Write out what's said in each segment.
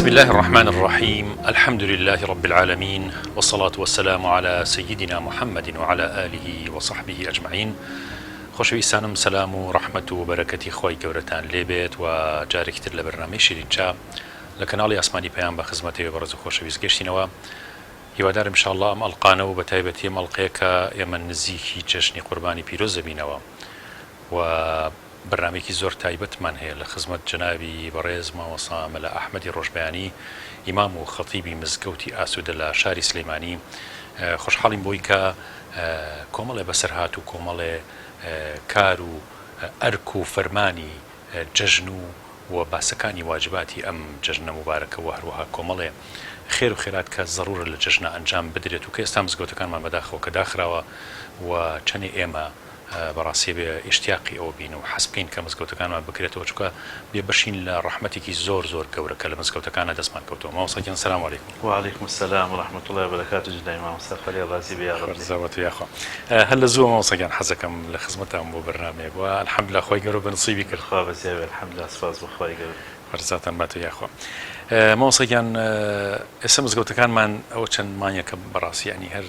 بسم الله الرحمن الرحيم الحمد لله رب العالمين والصلاة والسلام على سيدنا محمد وعلى آله وصحبه أجمعين. خۆشەویستانم سەلام و ڕەحمەت و بەرەکەتی خۆی گەورەتان لێبێت و جارێکتر لە بەرنامەی شیرینچا لە کەناڵی ئاسمانی پەیام بە خزمەتەوە بەڕێز و خۆشەویست گەشتینەوە. هیوادارم ئینشاءالله ئەم ئەڵقانە و بەتایبەتی ئەم ئەڵقەیەکە ئێمە نزیکی جەژنی قوربانی پیرۆز دەبینەوە و بەرنامێکی زۆر تایبەتمان هەیە لە خزمەت جەنابی بەڕێز مامۆستا مەلا ئەحمەدی ڕۆژبەیانی ئیمام و خەتیبی مزگەوتی ئاسوودە لە شاری سلەیمانی. خۆشحاڵیم بۆی کە کۆمەڵێ بەسەرهات و کۆمەڵێ کار و ئەرک و فەرمانی جەژن و باسەکانی واجباتی ئەم جەژنە مبارەکە و هەروەها کۆمەڵێ خێر و خێرات کە ضرورە لە جەژنە ئەنجام بدرێت و کە ئێستا مزگەوتەکانمان بەداخەوە کە داخراوە و چەندێ ئێمە بەڕاستی بێ ئیشتیاقی ئەوە بین و حەسبین کە مزگەوتەکانمان بکرێتەوە چونکە بێ بەشین لە ڕەحمەتێکی زۆر زۆر گەورە کە لە مزگەوتەکانە دەستمان کەوتەوە. مامۆستاکەن سەلام عەلەیکم. وعليكم السلام ورحمة الله وبركاته. جناي مامۆستا خەلیل ڕازی بێ یا رب. زەوەت یاخوا. هەر لە زووە مامۆستاکەن حەزەکەم لە خزمەتام بۆ بەرنامەیەک و الحەمدولله خۆی گەورە بەنسیبی کرد. خوا بەزیاوێ الحەمدولله سپاس بۆ خوای گەورە. بەرزاتان باتە یاخوا. مامۆستاکەن ئێستا مزگەوتەکانمان ئەوە چەند مانگێکە بەڕاستی یعنی هەر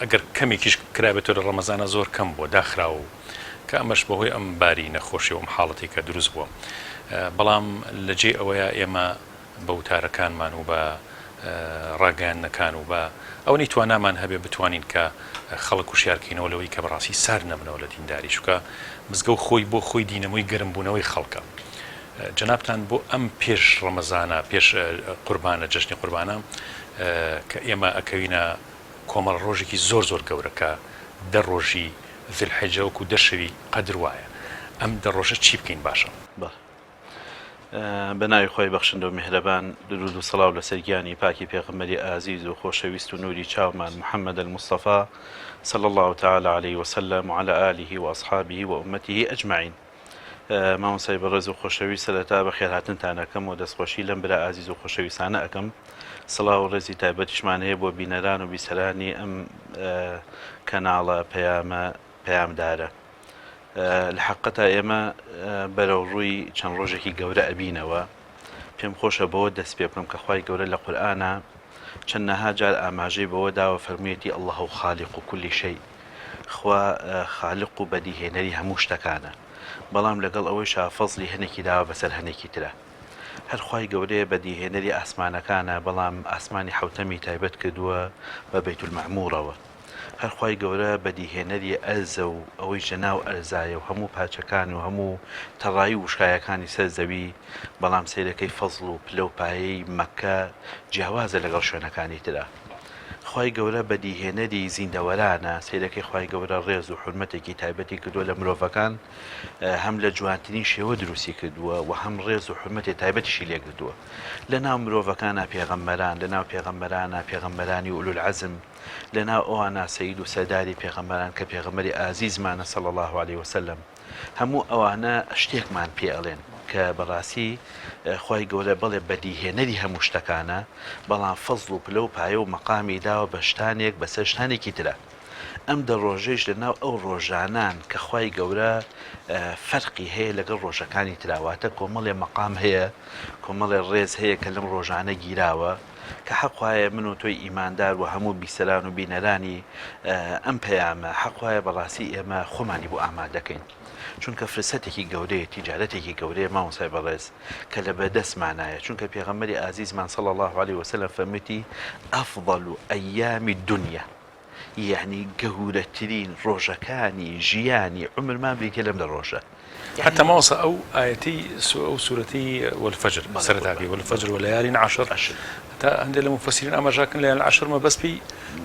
ئەگەر کەمێکیش کرابێتەوە لە ڕەمەزانە زۆر کەم بووە داخراوە کە ئەمەش بەهۆی ئەم باری نەخۆشی و ئەم حاڵەتی کە دروست بووە. بەڵام لەجێ ئەوەیە ئێمە بە وتارەکانمان و بە ڕاگەیاندنەکان و بە ئەو نەیتوانامان هەبێ بتوانین کە خەڵک وشیارکەینەوە لەوەی کە بەڕاستی سار نەبنەوە لە دینداری چونکە مزگەوت خۆی بۆ خۆی دینەمەوەی گەرمبوونەوەی خەڵکە. جەنابتان بۆ ئەم پێش ڕەمەزانە پێش قوربانە جەژنی قوربانە کە ئێمە ئەکەوینە کۆمەڵ ڕۆژێکی زۆر زۆر گەورەکە دە ڕۆژی ذوالحیجە وەکو دەشەوی قەدر وایە ئەم دە ڕۆژە چی بکەین باشە؟ بەناوی خۆی بەخشندە و میهرەبان درود و سەڵاو لەسەر گیانی پاکی پێغەمبەری ئازیز و خۆشەویست و نوری چاومان محەممەد المصطفى صلى الله تعالى عليه وسلم وعلى آله وأصحابه وأمته أجمعين. مامۆستای بەڕێز و خۆشەویست سەرەتا بە خێرهاتنتان ئەکەم و دەستخۆشی لەم برا ئازیز و خۆشەویستانە ئەکەم. سەڵاو و ڕێزی تایبەتیشمان هەیە بۆ بینەران و بیسەرانی ئەم کەناڵە پەیامدارە. لە حەقەتە ئێمە بەرەو ڕووی چەند ڕۆژێکی گەورە ئەبینەوە. پێم خۆشە بەوە دەست پێ بکەم کە خوای گەورە لە قورئانە چەندەها جار ئاماژەی بەوە داوە فەرموویەتی ئەڵڵەه خالیق کولی شەی، خوا خالق و بەدیهێنەری هەموو شتەکانە، بەڵام لەگەڵ ئەوەیشا فەزلی هەنێکی داوە بەسەر هەنێکی ترە. هەر خوای گەورەیە بەدیهێنەری ئاسمانەکانە بەڵام ئاسمانی حەوتەمی تایبەت کردووە بە بەیت المەعموورەوە. هەر خوای گەورە بەدیهێنەری ئەرزە و ئەوەی ژەناو ئەرزایە و هەموو پاچەکان و هەموو تەڕایی وشکایەکانی سەر زەوی، بەڵام سەیرەکەی فەزڵ و پلە و پایەی مەککە جیاوازە لەگەڵ شوێنەکانی ترە. خوای گەورە بەدیهێنەری زیندەوەرانە، سەیرەکەی خوای گەورە ڕێز و حورمەتێکی تایبەتی کردووە لە مرۆڤەکان، هەم لە جوانترین شێوە دروستی کردووە و هەم ڕێز و حورمەتی تایبەتیشی لێ کردووە. لەناو مرۆڤەکانە پێغەمبەران، لەناو پێغەمبەرانە پێغەمبەرانی ئولول العەزم، لەناو ئەوانە سەید و سەرداری پێغەمبەران کە پێغەمبەری ئازیزمانە صلی الله عليه وسلم. هەموو ئەوانە شتێکمان پێ ئەڵێن کە بەڕاستی خوای گەورە بەڵێ بەدیهێنەری هەموو شتەکانە، بەڵام فەزڵ و پلە و پایە و مەقامی داوە بە شتانێک بەسەر شتانێکی ترە. ئەم دە ڕۆژەیش لەناو ئەو ڕۆژانان کە خوای گەورە فەرقی هەیە لەگەڵ ڕۆژەکانی تراواتە، کۆمەڵێ مەقام هەیە، کۆمەڵێ ڕێز هەیە کە لەم ڕۆژانە گیراوە کە حەقوایە من و تۆی ئیماندار و هەموو بیسەران و بینەرانی ئەم پەیامە حەقوایە بەڕاستی ئێمە خۆمانی بۆ ئامادەکەین. چونکە فرسەتێکی گەورەیە، تیجارەتێکی گەورەیە مامۆستای بەڕێز کە لە بەدەستمانایە، چونکە پێغەمبەری ئازیزمان صلی الله عليه وسلم فەرموویەتی ئەفضەل ئەیامی دونیا، یعنی گەورەترین ڕۆژەکانی ژیانی عومرمان بریتە لەم دە ڕۆژە. حتى ما وصل أو آيتي أو سورتي والفجر سرداقي والفجر وليالي عشر حتى عند المفسرين أما جاكن ليالي العشر ما بس بي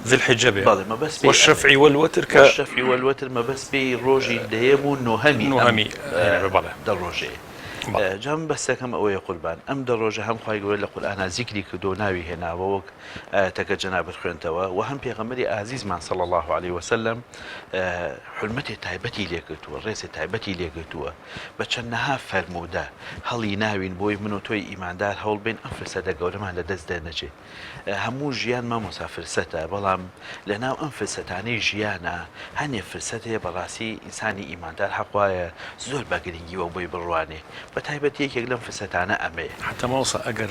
ذي الحجة والشفع والوتر والشفع والوتر ما بس بي روجي ديمو نهمي دروجي جام بەسەکەم ئەوەیە قوربان ئەم دە ڕۆژە هەم خوای گەورە لە قورئانە زیکری کردو ناوی هێناوە وەک تەکە جەنابەت خوێنتەوە و هەم پێغەمبەری ئازیزمان صلی الله عليه وسلم حورمەتی تایبەتی لێ کردووە، ڕێزی تایبەتی لێ کردووە بە چەندەها فەرموودە هەڵی ناوین بۆی من و تۆی ئیماندار هەوڵ بین ئەم فرسەتە گەورەمان لە دەست دەرنەچێت. هەموو ژیان مامۆستا فرسەتە، بەڵام لەناو ئەم فرسەتانەی ژیانە هەنێ فرسەتەیە بەڕاستی ئینسانی ئیماندار حەق وایە زۆر بە گرنگیەوە بۆی بڕوانێ، بە تایبەت یەکێک لەم فرسەتانە ئەمەیە. حتى ماوەسە ئەگەر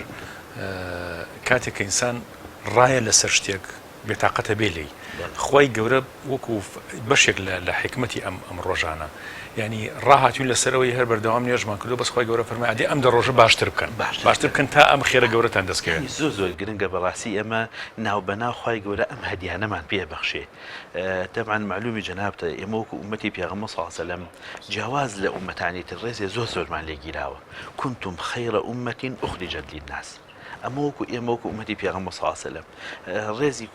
کاتێک کە ئینسان ڕایە لەسەر شتێک بێتاقەتە بێ لی خۆی گەورە وەکو بەشێک لە حکمەتی ئەم ڕۆژانە ینی ڕاهاتوین لەسەرەوەی هەر بەردەوام نوێژمان کردو بەس خۆی گەورە فەرمای ئەدێ ئەم دە ڕۆژە باشتر بکەن باشتر بکەن تا ئەم خێرە گەورەتان دەستکەوێت. زۆر گرنگە بەڕاستی ئەمە ناوبەناو خی گەورە ئەم هەدیانەمان پێبەخشێ. تەبعاً معلومی جەنابتە ئێمە وەکو ئومەتی پێغەمبەر صلی الله علیه و سلم جیاواز لە ئومەتانی تر ڕێزێ زۆرمان لێگیراوە. كنتم خير أمة أخرجت للناس. ئەمە وەکو ئێمە وەکو ئومەتی پێغەمبەر صلی الله علیه و سلم ڕێزی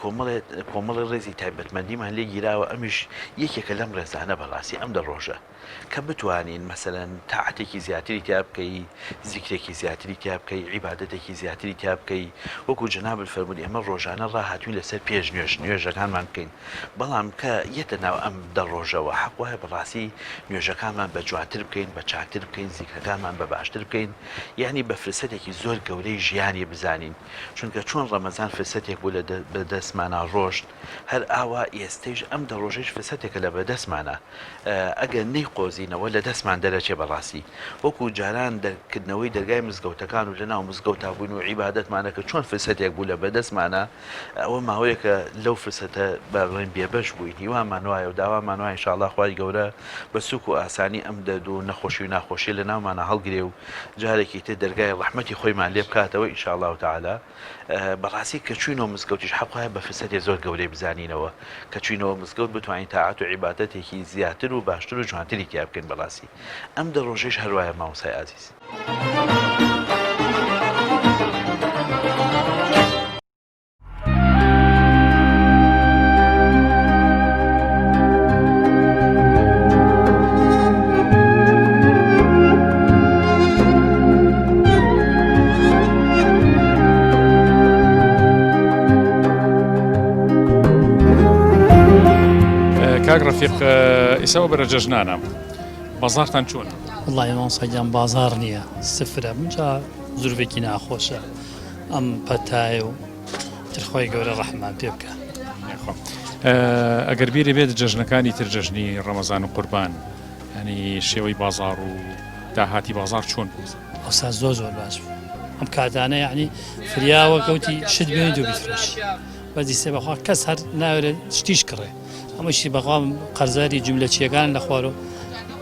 کۆمەڵی ڕێزی تایبەتمەندیمان لێگیراوە. ئەمیش یەکێکە لەم ڕێزانە بەڕاستی ئەم دەڕۆژە کە بتوانین مەسەلەن تاعەتێکی زیاتری تیا بکەی، زیکرێکی زیاتری تیا بکەی، عیبادەتێکی زیاتری تیا بکەی. وەکو جەناب الفەرموود ئێمە ڕۆژانە ڕاهاتوین لەسەر پێش نوێژەکانمان بکەین، بەڵام کە یەتە ناو ئەم دەڕۆژەوە حەق وایە بەڕاستی نوێژەکانمان بە جوانتر بکەین، بە چاکتر بکەین، زیکرەکانمان بە باشتر بکەین، یعنی بە فرسەتێکی زۆر گەورەی ژیانی بزانین. چونکە چۆن ڕەمەزان فرسەتێک بوو لە بەدەستمانە ڕۆژت، هەر ئاوا ئێستەیش ئەم دەڕۆژەش فرسەتێکە لە بەدەستمانە ئەگەر نەیقۆزینەوە لە دەستمان دەرەچێ بەڕاستی. وەکو جاران دەرکردنەوەی دەرگای مزگەوتەکان و لەناو مزگەوتا بوون و عیبادەتمانە کە چۆن فرسەتێک بوو لە بەدەستمانە، ئەوە ماوەیەکە لەو فرسەتە بەڵێن بێبەش بووین، هیوامان وایە و داوامان وایە ئینشاءڵڵا خوای گەورە بە سووک و ئاسانی ئەم دەرد و نەخۆشی و ناخۆشی لە ناومانە هەڵگرێ و جارێکی تر دەرگای ڕەحمەتی خۆیمان لێ بکاتەوە ئینشاءڵڵا تعالی. بەڕاستی کە چوینەوە مزگەوتیش حەق وایە بە فرسەتێک زۆر گەورەی بزانینەوە کە چوینەوە مزگەوت بتوانین تاعات و عیبادەتێکی زیاتر و باشتر و جوانتری تیا بکەین. بەڕاستی ئەم دەڕۆژەش هەروایە مامۆسای ئازیز. کاک ڕەفیق ئێستا بەرە جەژنانە بازارتان چۆن؟ وڵڵی مامۆستاگیان بازار نییە، سفرە منجا زوربێکی ناخۆشە ئەم پەتایە و ترخۆی گەورە ڕەحمان پێ بکە. ئەگەر بیرێ بێت جەژنەکانی تر جەژنی ڕەمەزان و قوربان ینی شێوەی بازار و داهاتی بازار چۆن بوو؟ ئەوسا زۆر باش بوو. ئەم کاتانە یعنی فریاوە کەوتی شت بێنیت و بیفرۆشی بەزی سێ بەخوا کەس هەر ناوێت شتیش کڕێ ئەمەشی بەخوا قەرزاری جملە چیەکان لە خوارەوە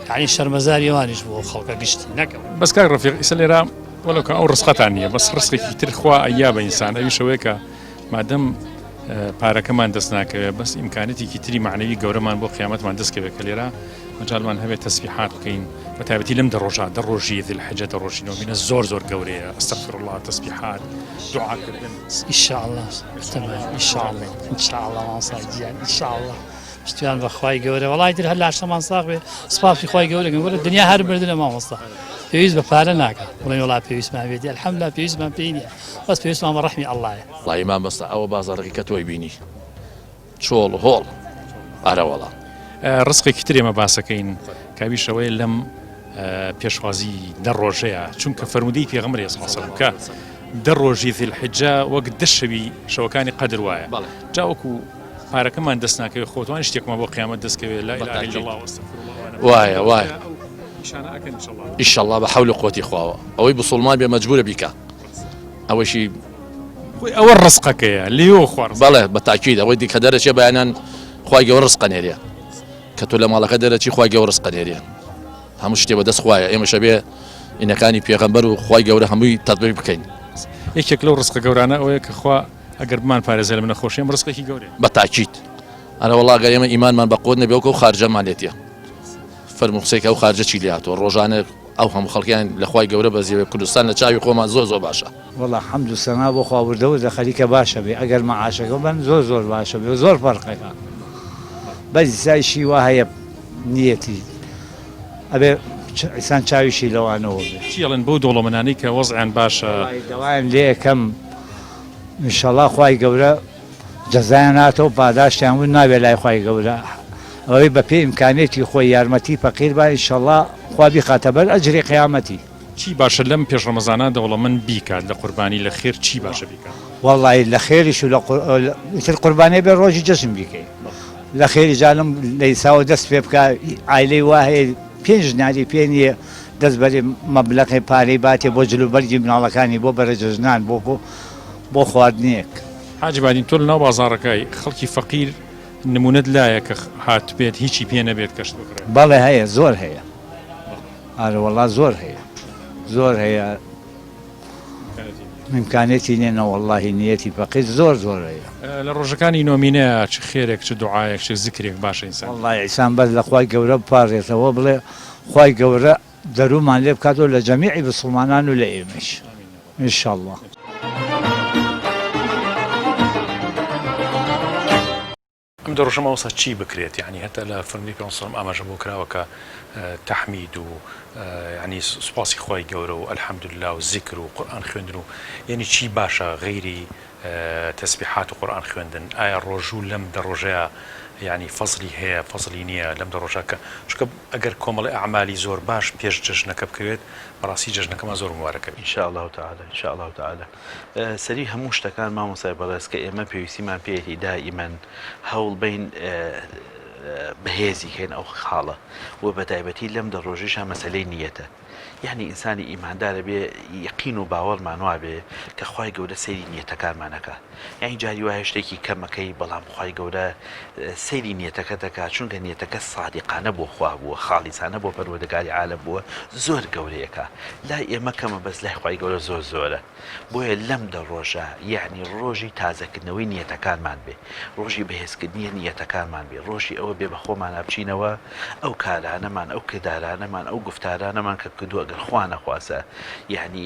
یعنی شەرمەزاری ئەوانیش بۆ خەڵکە گشتی نەکەم. بەس کاک ڕەفیق ئێستا لێرە وەڵەو کە ئەو ڕزقەتان نییە بەس ڕزقێکی تر خوا ئەیا بە ئینسان ئەوی شەوەیە کە مادەم پارەکەمان دەست ناکەوێت بەس ئیمکانێتێکی تری معنەوی گەورەمان بۆ قیامەتمان دەستکەوێت کە لێرە مەجاڵمان هەبێت تەسبیحات بکەین بە تایبەتی لەم دەڕۆژە دەڕۆژی ذیلحیجە دەڕۆژی نۆمینە زۆر گەورەیە ئەستەغفیرڵڵاه تەسبیحات دوعاکردن ئینشاءڵڵا ئینشاءڵڵا ئینشاءڵڵا مامۆستاگیان ئینشاءڵڵا شتیان بەخوای گەورە وڵای تر هەر لە عەرشەمان ساغ بێ سپاسی خوای گەورەکەن وەرە دنیا هەر بردنە مامۆستا پێویست بە پارە ناکات بڵێن وڵا پێویستمان بێتی ئەلحەمدولیلا پێویستمان پێی نییە بەس پێویستمان بە ڕەحمی ئەڵڵایە. وڵای مامۆستا ئەوە بازاڕێکی کە تۆی بینی چۆڵ هۆڵ ئارەوەڵا ڕزقێکی تر ئێمە باسەکەین کاویشەوەی لەم پێشوازی دەڕۆژەیە چونکە فەرمودەی پێغەمبەر صلی الله علیه و سلم کە دەڕۆژی ذیلحیجە وەک دەشەوی شەوەکانی قەدر وایە جا وەکو پارەکەمان دەست ناکەوێت خۆتوان شتێکمان بۆ قیامەت دەستکەوێت لا ئیلاها ئیلا الله وایە ئینشاءڵڵا بە حەول و قووەتی خواوە ئەوەی بسڵمان بێ مەجبورە بیکە ئەوەشی ئەوە ڕزقەکەیە لێوە خوارد بەڵێ بە تاکید ئەوەی دیکە دەرەچێ بەیانان خوای گەورە ڕزقەنێریە کە تۆ لە ماڵەکە دەرەچی خوای گەورە ڕزقەنێریە هەموو شتێ بەدەست خوایە ئێمەشە بێ ئینەکانی پێغەمبەر و خوای گەورە هەمووی تەطبیق بکەین. یەکێک لەو ڕزقە گەورانە ئەوەیە کە خوا ئەگەر بمان پارێزە لە منە خۆشیێم ڕزقێکی گەورەیە بە تاکید ئەرە وەڵا گەر ئێمە ئیمانمان بە قوت نەبێ وەکو خارجەمان لێتیە فەرموو قسەیەکە ئەو خارجە چی لێ هاتووە ڕۆژانە ئەو هەموو خەڵکیان لە خوای گەورە بەزیێ کوردستان لە چاوی خۆمان زۆر باشە. وەڵا حەمد و سەنا بۆ خواوردەوە لە خەریکە باشە بێ ئەگەر مەعاشەکە بن زۆر باشە بێ زۆر فەرقەکە بەزی سایشی وا هەیە نیەتی ئەبێ ئینسان چاویشی لەوانەوە بێ چیڵن بۆ دۆڵەمەنانی کە وەزعیان باشە دەوایم لێ یەکەم ئینشەڵڵا خوای گەورە جەزایان هاتەوە پاداشتیان ون نابێت لای خوای گەورە ئەوەی بە پێی ئیمکانێتی خۆی یارمەتی فەقیر با ئینشەڵڵا خوا بیخاتە بەر ئەجری قیامەتی. چی باشە لەم پێش ڕەمەزانە دەوڵەمەند بیکات لە قوربانی لە خێر چی باشە بیکات؟ وەڵڵای لە خێریش و لە قوربانەی بێ ڕۆژی جەژن بیکەی لە خێری جانم لە ئیساوە دەست پێ بکە ئایلەی وا هەیە 5 ناری پێ نییە دەست بەری مەبلەقی پارەی باتێ بۆ جلوبەرگی مناڵەکانی بۆ بەرەجەژنان بۆ خواردنیەک. حاج بادین تۆ لە ناو بازاڕەکەی خەڵکی فەقیر نمونەت لایە کە هات بێت هیچی پێ نەبێت کەشت بکرێت. بەڵێ هەیە زۆر هەیە ئارەوەڵا زۆر هەیە زۆر هەیە امکانێتی نێنە وەڵڵاهی نیەتی فەقیر زۆر هەیە. لە ڕۆژەکانی نۆمینەیە چ خێرێک چ دوعایەک چ زیکرێک باشە ئینسان. وەڵڵاهی ئیسان بەس لە خوای گەورە بپارڕێتەوە بڵێ خوای گەورە دەرومان لێ بکاتەوە لە جەمیعی مسلمانان و لە ئێمەش ئینشاءڵڵا. ئەم دە ڕۆژەمەوەسا چی بکرێت یعنی هەتا لە فەرمی پێ ئاماژە بۆ کراوەکە تەحمید و ینی سوپاسی خۆی گەورە و ئەلحەمدوللا و زیکر و قورئان خوێندن و یعنی چی باشە غەیری تەسبیحات و قورئان خوێندن ئایا ڕۆژوو لەم دە ڕۆژەیە ینی فەزلی هەیە فەزلی نییە لەم دە ڕۆژەکە چونکە ئەگەر کۆمەڵی ئەعمالی زۆر باش پێش جەژنەکە بکەوێت بەڕاستی جەژنەکەمان زۆر مبارەکە إن شاء الله تعالى إن شاء الله تعالى سەری هەموو شتەکان مامۆسای بەڕێز کە ئێمە پێویستیمان پێێتی دائیمەن هەوڵ بین بەهێزی هێن ئەو خاڵە و بەتایبەتی لەم دە ڕۆژیشە مەسەلەی نیەتە یعنی ئینسانی ئیماندارە بێ یەقین و باوەڕمان وا بێ کە خوای گەورە سەیری نیەتەکانمانەکە یعنی جاری وایە شتێکی کەمەکەی بەڵام خوای گەورە سەیری نیەتەکە دەکات چونکە نیەتەکە سادقانە بۆ خوا بووە خاڵیسانە بۆ پەروەردگاری عالەم بووە زۆر گەورەیەکە لای ئێمە کەمە بەس لای خوای گەورە زۆر زۆرە بۆیە لەم دە ڕۆژە یعنی ڕۆژی تازەکردنەوەی نیەتەکانمان بێ ڕۆژی بەهێزکردنی نیەتەکانمان بێ ڕۆژی ئەوە بێ بە خۆمان بچینەوە ئەو کارانەمان ئەو کردارانەمان ئەو گفتارانەمان کە کردووە ئەگەر خوا نەخواسە یعنی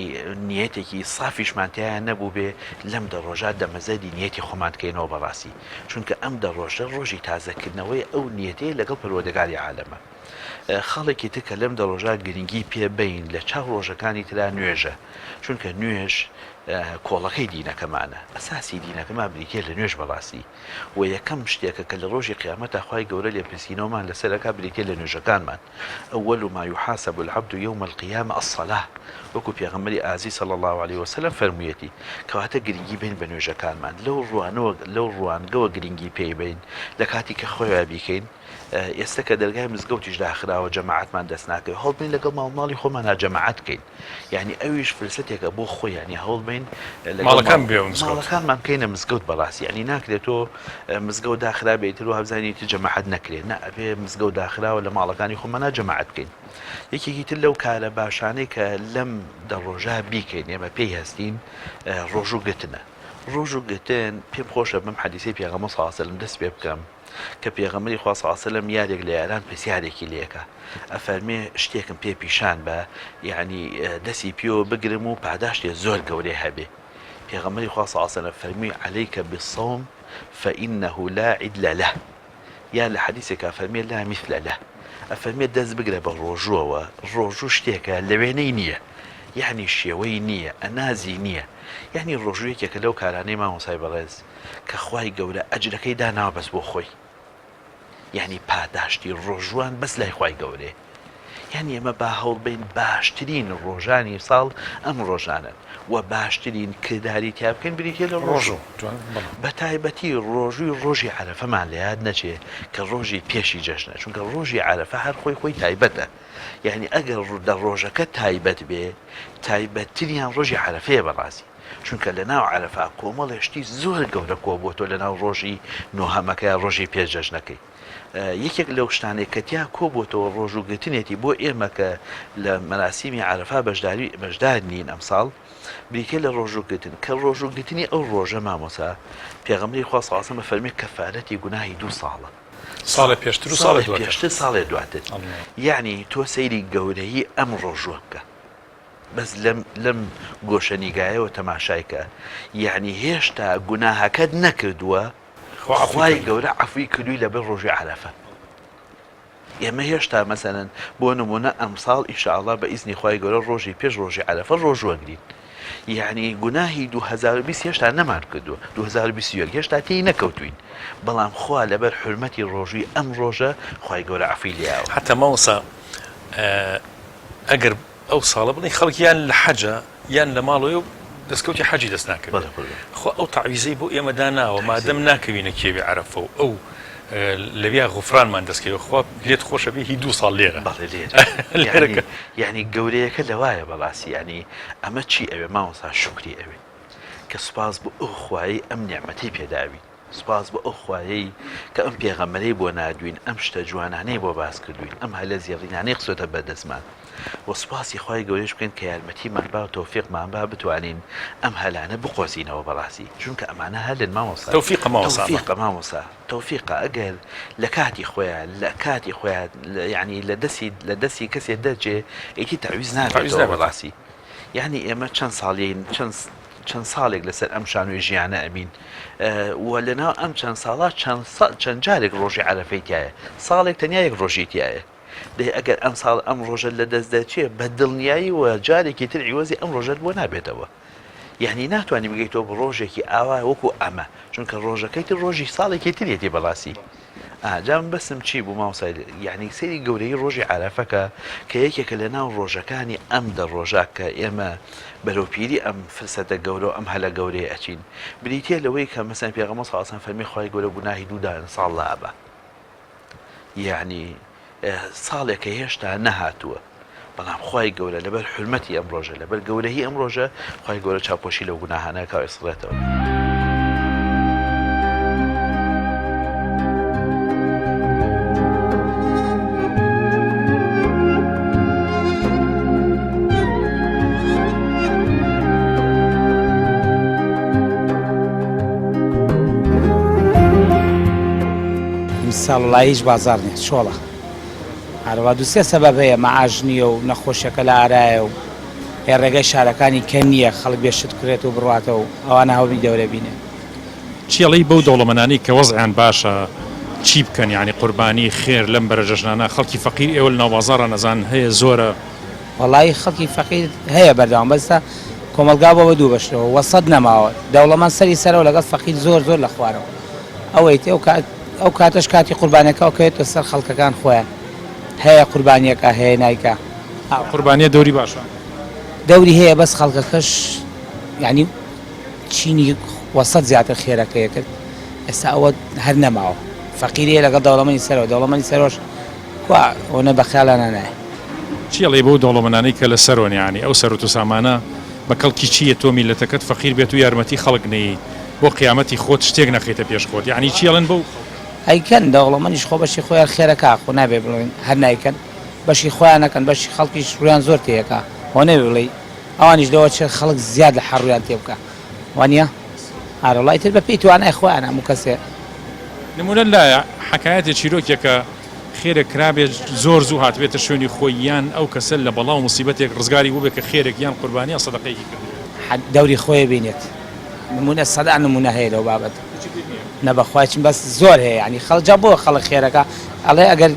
نیەتێکی سافیشمان تایە نەبوو بێ لەم دە ڕۆژە دەمەزەدی نیەتی خۆمان بکەینەوە بەڕاستی چونکە ئەم دە ڕۆژە ڕۆژی تازەکردنەوەی ئەو نیەتەیە لەگەڵ پەروەردگاری عالەمە خەڵێکی تکە لەم دە ڕۆژە گرنگی پێبین لە چاو ڕۆژەکانی ترا نوێژە چونکە نوێژ کۆڵەکەی دینەکەمانە ئەساسی دینەکەمان بریتێ لە نوێژ بەڕاستی و یەکەم شتێکە کە لە ڕۆژی قیامەتە خوای گەورە لێ پرسیینەوەمان لەسەرەکە بریتێ لە نوێژەکانمان ئەوەل ما يحاسب العبد يوم القيامة الصلاة وەکو پێغەمبەری ئازیز صلی الله عليه وسلم فەرموویەتی کەواتە گرنگی بین بە نوێژەکانمان لەو ڕوانگەوە گرنگی پێی بین لە کاتی کە خۆیان بیکەین ئێستا کە دەرگای مزگەوتیش داخراوە جەماعەتمان دەست ناکەوێت هەوڵ بین لەگەڵ ماڵی خۆمان جەماعەت بکەین یعنی ئەویش فرسەتێکە بۆ خۆی ینی هەوڵ بین ماڵەکانمان بکەینە مزگەوت بەڕاستی ینی ناکرێت تۆ مزگەوت داخرا بێتتر و هەبزانیت جەماعەت نەکرێت نە ئەبێ مزگەوت داخراوە لە ماڵەکانی خۆمانە جەماعەت بکەین یەکێکی تر لەو کارە باشانەی کە لەم دە ڕۆژە بیکەین ئێمە پێی هەستین ڕۆژوو گرتنە ڕۆژوو گرتن پێم خۆشە بم حەدیثەی پێغەمبەر صلی الله علیه و سلم دەست پێ بکەم کە پێغەمبەری خوا صلی الله علیه و سلم یارێک لە یاران پرسیارێکی لێکە ئەفەرمێ شتێکم پێ پیشان بە یعنی دەستی پێوە بگرم و پاداشتێ زۆر گەورەی هەبێ پێغەمبەری خوا صلی الله علیه و سلم فەرمی عەلەیکە بالصوم فإنه لا عدل له یا لە حەدیثێکە فەرمێ لا مثل له ئەفەرمێ دەست بگرە بە ڕۆژووەوە ڕۆژوو شتێکە لە وێنەی نییە یعنی شێوەی نییە ئەنازی نییە یعنی ڕۆژوویەکێکە لەو کارانەی مامۆسای بەڕێز کە خوای گەورە ئەجرەکەی داناوە بەس بۆ خۆی یعنی پاداشتی ڕۆژوان بەس لای خوای گەورێ یعنی ئێمە با هەوڵ بین باشترین ڕۆژانی ساڵ ئەم ڕۆژانن و باشترین کردداری تیا بکەین بریتێ لە ڕۆژوو بە تایبەتی ڕۆژووی ڕۆژی عەرەفەمان لە یاد نەچێ کە ڕۆژی پێشی جەژنە چونکە ڕۆژی عەرەفە هەر خۆی تایبەتە یعنی ئەگەر لە ڕۆژەکە تایبەت بێ تایبەتترین ڕۆژی عەرەفەیە بەڕاستی چونکە لە ناو عەرەفە کۆمەڵێشتی زۆر گەورە کۆبووەتەوە لە ناو ڕۆژی نۆهەمەکە ڕۆژی پێش جەژنەکەی یەکێک لەو شتانێک کە تیا کۆبووەتەوە ڕۆژوگرتنێتی بۆ ئێمە کە لە مەراسیمی عەرەفە بەشدار نین ئەمساڵ بریتێ لە ڕۆژوگرتن کە ڕۆژوگرتنی ئەو ڕۆژە مامۆسا پێغەمبەری خوا صلی الله علیه و سلم فەرمی کەفارەتی گوناهی 2 ساڵە ساڵی پێشتر و ساڵی پێشتر ساڵێ دواتر یعنی تۆ سەیری گەورەی ئەم ڕۆژوە بکە بەس لەم گۆشەنیگایەوە تەماشایکە یعنی هێشتا گوناهەکەت نەکردووە خوای گەورە عەفوی کردووی لەبەر ڕۆژی عەرەفە ئێمە هێشتا مەسەلەن بۆ نمونە ئەمساڵ ئینشاءالله بە ئیزنی خوای گەورە ڕۆژی پێش ڕۆژی عەرەفە ڕۆژوەگرین یعنی گوناهی 2020 هێشتا نەمان کردووە 2021 هێشتا تێی نەکەوتوین بەڵام خوا لەبەر حورمەتی ڕۆژی ئەم ڕۆژە خوای گەورە عەفوی لێیاوە حتى ماوەسا ئەگەر ئەو ساڵە بڵین خەڵک یان لە حەجە یان لە ماڵەوە و دەستکەوتی حەجی دەست ناکرد خۆ ئەو تعویزەی بۆ ئێمە داناوە مادەم ناکەوینە کێوی عەرەفە و ئەو لەویا غوفرانمان دەستکەوە خوا لێت خۆشە بێ هی 2 ساڵ لێرە بەڵێ ینی گەورەیەکە لەوایە بەڵاستی ینی ئەمە چی ئەوێ ماوەسا شکری ئەوێ کە سوپاس بۆ ئەو خوایی ئەم نیعمەتەی پێداوی سوپاس بۆ ئەو خوایەی کە ئەم پێغەمبەرەی بۆ نادوین ئەم شتە جوانانەی بۆ باس کردوین ئەم هەلە زێڕینانەی قسۆتە بەردەستمان و سوپاسی خوای گەورەش بکەین کە یارمەتیمان با و تەوفیقمان با بتوانین ئەم هەلانە بقۆزینەوە بەڕاستی چونکە ئەمانە هەلن مامۆستا تەوفیقە مامۆستا تەوفیقە ئەگەر لە کاتی خۆیان لە کاتی خۆیان ینی لە دەستی کەسێک دەرچێ ئیتی تەویز ناکەوە بەڕاستی یعنی ئێمە چەند ساڵین چەند ساڵێک لەسەر ئەم شانوێ ژیانە ئەمین و لەناو ئەم چەند ساڵات چەند جارێک ڕۆژی عەرەفەی تایە ساڵێک تەنیا یەک ڕۆژی تایە دەی ئەگەر ئەم ساڵ ئەم ڕۆژە لە دەست دەچێ بە دڵنیایی و جارێکی تر عیوەزی ئەم ڕۆژەت بۆ نابێتەوە یعنی ناتوانانی بگەیتەوە بە ڕۆژێکی ئاوا وەکو ئەمە چونکە ڕۆژەکەی تر ڕۆژی ساڵێکی ترێتی بەڵاستی جام بەسم چی بوو ماوسای یعنی سەیری گەورەی ڕۆژی عەرەفەکە کە یەکێکە لە ناو ڕۆژەکانی ئەم دەڕۆژە کە ئێمە بەرەوپیری ئەم فرسەتە گەورە ئەم هەلە گەورەی ئەچین بریتە لەوەی کە مەسەن پێغەمبەر صلی الله علیه و سلم فەرمی خوای گەورە گوناهی 2 ساڵ لابە یعنی ساڵێکە هێشتا نەهاتووە بەڵام خوای گەورە لەبەر حرمەتی ئەم ڕۆژە لەبەر گەورەی ئەم ڕۆژە خوای گەورە چاپۆشی لەو گوناهانە کاو ئێسڵێتەوە ساڵ وڵای هیچ بازار نیە شۆڵە هەروە دووسێ سەبەب هەیە مەعاش نییە و نەخۆشیەکە لە ئارایە و ڕێگەی شارەکانی کە نییە خەڵک بێشت کرێت و بڕاتەوە و ئەوانە هەوڵی دەورە بینێ چیڵی بەو دەوڵەمەنانی کە وەزعیان باشە چی بکەن یعنی قوربانی خێر لەم بەرە جەژنانە خەڵکی فەقیر ئێوە لە ناو بازاڕە نەزان هەیە زۆرە وەڵای خەڵکی فەقیر هەیە بەردەوام بەستە کۆمەلگا بۆ بە دوو بەشەوە وەسەد نەماوە دەوڵەمەند سەری سەرەوە لەگەڵ فەقیر زۆر لە خوارەوە ئەوەی ئەو کاتەش کاتی قوربانەکە کەوێتە سەر خەڵکەکان خۆیان هەیە قوربانیەکە هەیە نایکە قوربانیە دەوری باشە دەوری هەیە بەس خەڵکەکەش یعنی چینی وەسەد زیاتر خێرەکەیە کرد ئێستا ئەوە هەر نەماوە فەقیریە لەگەڵ دەوڵەمەندی سەرەوە دەوڵەمەندی سەرۆش کوا ئەوە بەخیاڵانە نایە چیڵێ بەو دەوڵەمەنانی کە لە سەرۆن یعنی ئەو سەرۆت و سامانە بە کەڵکی چییە تۆ میلەتەکەت فەقیر بێت و یارمەتی خەڵک نەی بۆ قیامەتی خۆت شتێک نەخێتە پێش خۆت یعنی چیڵن بەو ئەیکەن دەوڵەمەندیش خۆ بەشی خۆیان خێرەکە خۆ نابێ بڵێن هەر نایکەن بەشی خۆیان نەکەن بەشی خەڵکیش ڕویان زۆر تێیەکە هۆ نەبێ بڵێ ئەوانیش لەوە چێ خەڵک زیاد لە حەڕویان تێ بکە وانە ئارەڵای تر بە پێی توانای خۆیان هەموو کەسێ نمونە لایە حەکایەتی چیرۆکێکە خێرە کرابێت زۆر زوو هاتبێتە شوێنی خۆیان ئەو کەسە لە بەڵاو موسیبەتێک ڕزگاری بوو بێ کە خێرێک یان قوربانیە سەدەقەیەکی کرد دەوری خۆی بینێت نمونە سەدا نمونە هەیە لەو بابەت نەبەخواچین بەس زۆر هەیە ینی خەڵجا بۆ خەڵک خێرەکە ئەڵێ ئەگەر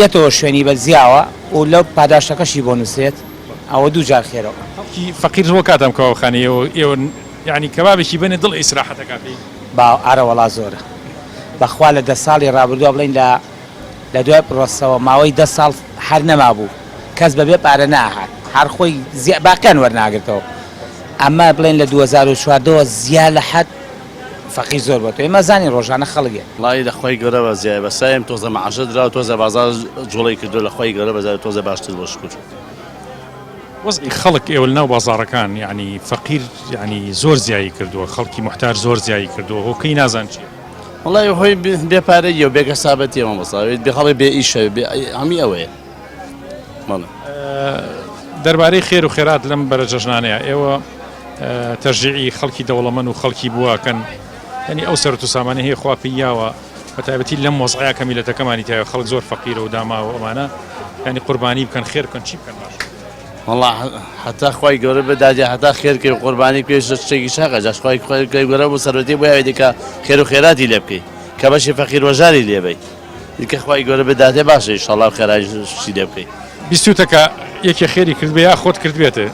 یەتەوە شوێنی بە زیاوە و لەو پاداشەکەشی بۆ نووسێت ئەوە دوو جار خێرەوە فەقیر زۆر کاتم کاوەخانەیەوە ئێوە ینی کەبابێکی بنێ دڵ ئیسراحەتەکەی با ئارەوەڵا زۆرە بەخوا لە 10 ساڵی ڕابردووە بڵین لە دوای پرۆسەوە ماوەی 10 ساڵ هەر نەمابوو کەس بەبێ پارە ناهات هەر خۆی باقییان وەرناگرتەوە ئەمە بڵێن لە 2014 زیاد لە حەد فەقیر زۆر بۆ تۆ ئێمە زانی ڕۆژانە خەڵگێ وڵای لە خۆی گەورەوە زیای بەسایم تۆزە مەعاشە درا و تۆزە بازار جوڵی کردو لە خۆی گەورە بەزار تۆزە باشتر بۆ شکر وەزعی خەڵک ئێوە لەناو بازاڕەکان یعنی فەقیر یعنی زۆر زیایی کردووە خەڵکی محتاج زۆر زیایی کردووە هۆکەی نازان چیە وڵای هۆی بێپارەی و بێگەسابەتیەوە بەساوێت بێخەڵی بێ ئیشە هەمی ئەوەیە دەربارەی خێر و خێرات لەم بەرە جەژنانەیە ئێوە تەرجیعی خەڵکی دەوڵەمەند و خەڵکی بووەکەن ینی ئەو سەرۆت و سامانە هەیە خوا پێیاوە بەتایبەتی لەم وەزعەیە کە میلەتەکەمانی تایە خەڵک زۆر فەقیرە و داماوە ئەمانە ینی قوربانی بکەن خێر بکەن چی بکەن باش والله حتا خوای گەورە بەدادی حتا خێرکەی و قوربانی پێش شتێکی شاقە جاش خوای گەورە بۆ سەرەتی بۆ یاوێ دیکە خێر و خێراتی لێ بکەی کە بەشی فەقیر وەژاری لێبەی دیکە خوای گەورە بەداتێ باشە ئینشاڵڵا خێرایشی لێ بکەی بیستوتەکە یەکێ خێری کرد بێ یا خۆت کرد بێتێ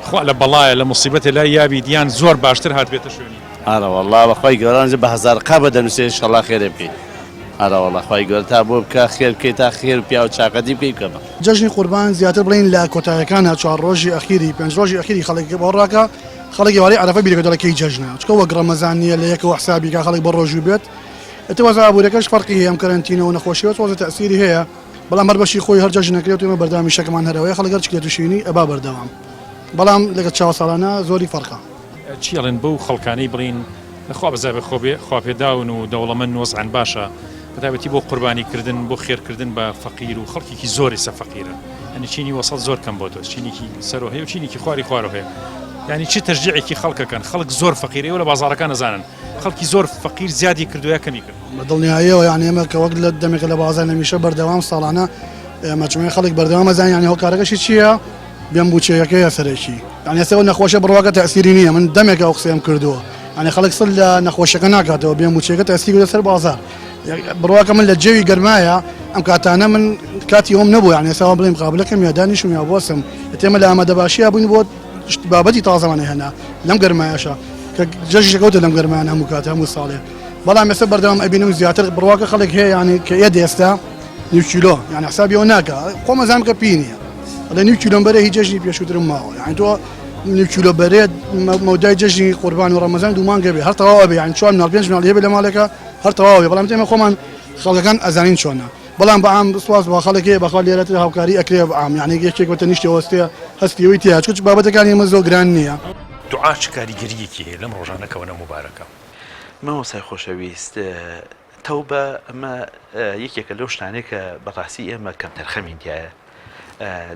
خوا لە بەڵایە لە موسیبەتە لای یابی دییان زۆر باشتر هات بێتە شوێنی ئارە والله بەخوای گەورانجە بە هەزار قا بەدەنووسێ ئینشاڵڵا خێرێ بکەی ئارە والله خوای گەورە تا بۆ بکە خێر بکەی تا خێر و پیا و چاقەتی بکەی بکەمە جەژنی قوربان زیاتر بڵین لە کۆتاییەکانە 4 ڕۆژی ئەخیری 5 ڕۆژی ئەخیری خەڵکی بۆ ڕاکە خەڵکی واری عەرەفە بیرەکە دەڵەکەی جەژنە چکە وەک ڕەمەزان نییە لە یەکەوە حسابیکە خەڵک بە ڕۆژوو بێت ئەتەوەزا بوورەکەش فەرقی ئەم کەرەنتینە و نەخۆشیەوە تۆزە تەسیری هەیە بەڵام هەر بەشی خۆی هەر جەژ نەکرێت و بەردامی شەکەمان هەرەوەی خەڵک چکرێت تووشینی ئەبا بەردەوام بەڵام لەگەڵ 4 ساڵانە زۆری فەرقە چیڵێن بەو خەڵکانەی بڵین خوا بەزای خوا پێداون و دەوڵەمەند نۆزعان باشە بەتابەتی بۆ قوربانیکردن بۆ خێرکردن بە فەقیر و خەڵکێکی زۆری سەفەقیرە ئەنی چینی وەسەڵ زۆر کەم بۆ تۆ چینێکی سەرۆ هەیە و چینێکی خواری خوارەوە هەیە یعنی چی تەرجیعێکی خەڵکەکەن خەڵک زۆر فەقیرەوە لە بازاڕەکان نەزانن خەڵکی زۆر فەقیر زیادی کردووە کەمی کرد بە دڵنیاییەوە یعنی ئێمە کە وەک لە دەمێکە لە بازار نەمیشە بەردەوام ساڵانە مەجموعەی خەڵک بەردەوام ئەزانین یعنی هۆکارەکەشی چییە بێم بووچەیەکەیە سەرەکی یعنی ئێستا نەخۆشە بڕواکە تەسیری نییە من دەمێکە ئەو قسەیەم کردووە یعنی خەڵک سڵ لە نەخۆشەکە ناکاتەوە بێم بووچەکە تەسیری لەسەر بازار بڕواکە من لە جێوی گەرمایە ئەم کاتانە من کاتی ئەوم نەبوو یعنی ئێستا بڵێم قابلەکەم یا دانیشم یا بۆسم ئێمە لە ئامادەباشیە بووین بۆ بابەتی تازەمانە هێنا لەم گەرمایەشە کە جەژێکەوتە لەم گەرمان هەموو کات هەموو ساڵێ بەڵام ئێستا بەردەوام ئەبینم زیاتر بڕواکە خەڵک هەیە ینی کە ئێدە ئێستا نیو کیلۆ یعنی حسابیەوە ناکە خۆمە زانم کە پینیە لە نیو کیلۆ بەرە هیچ جەژنی پێشووترم ماوە یعنی تۆ نیو کیلۆ بەرێت مەودای جەژنی قوربان و ڕەمەزان دوومان گەبێ هەر تەواوە بێ یعنی 4 ماڵ 5 ماڵ هەبێ لە ماڵێکە هەر تەواوە بێ بەڵام ئێمە خۆمان خەڵکەکان ئەزانین چۆنە بەڵام بەعام سواز بە خەڵکێ بەخوا لێرەتر هاوکاری ئەکرێ بەعام یعنی یەکێک بە تەنیشتی وەستەیە هەستیەوەی تیا چ بابەتەکانی ئێمە زۆر گران نییە دوعا چ کاریگەریەکی هەیە لەم ڕۆژانەکەونە مبارەکە مامۆسای خۆشەویست تەوبە ئەمە یەکێکە لەو شتانەیە کە بەڕاستی ئێمە کەم تەرخەمینتیایە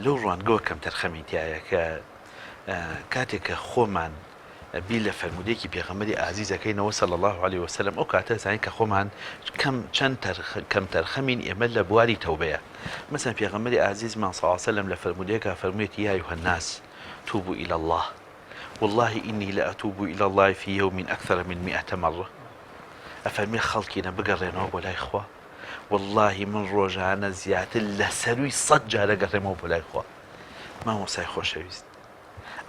لەو ڕوانگەوە کەم تەرخەمینتیایە کە کاتێک کە خۆمان بی لە فەرمودێکی پێغەمبەری ئازیزەکەینەوە صلی الله عليه وسلم ئەو کاتە زانین کە خۆمان کەم تەرخەمین ئێمە لە بواری تەوبەیە مثلا پێغەمبەری ئازیزمان صلی الله عليه وسلم لە فەرمودەیەکە فەرموویەتی یا أيها الناس توبوا إلى الله والله إني لأتوب إلى الله في يوم أكثر من 100 مرة أفرمي خلقنا بقرينا ولا إخوة والله من روجانا زيادة لسروي صجة لقرينا ولا إخوة ما هو سايخو شويست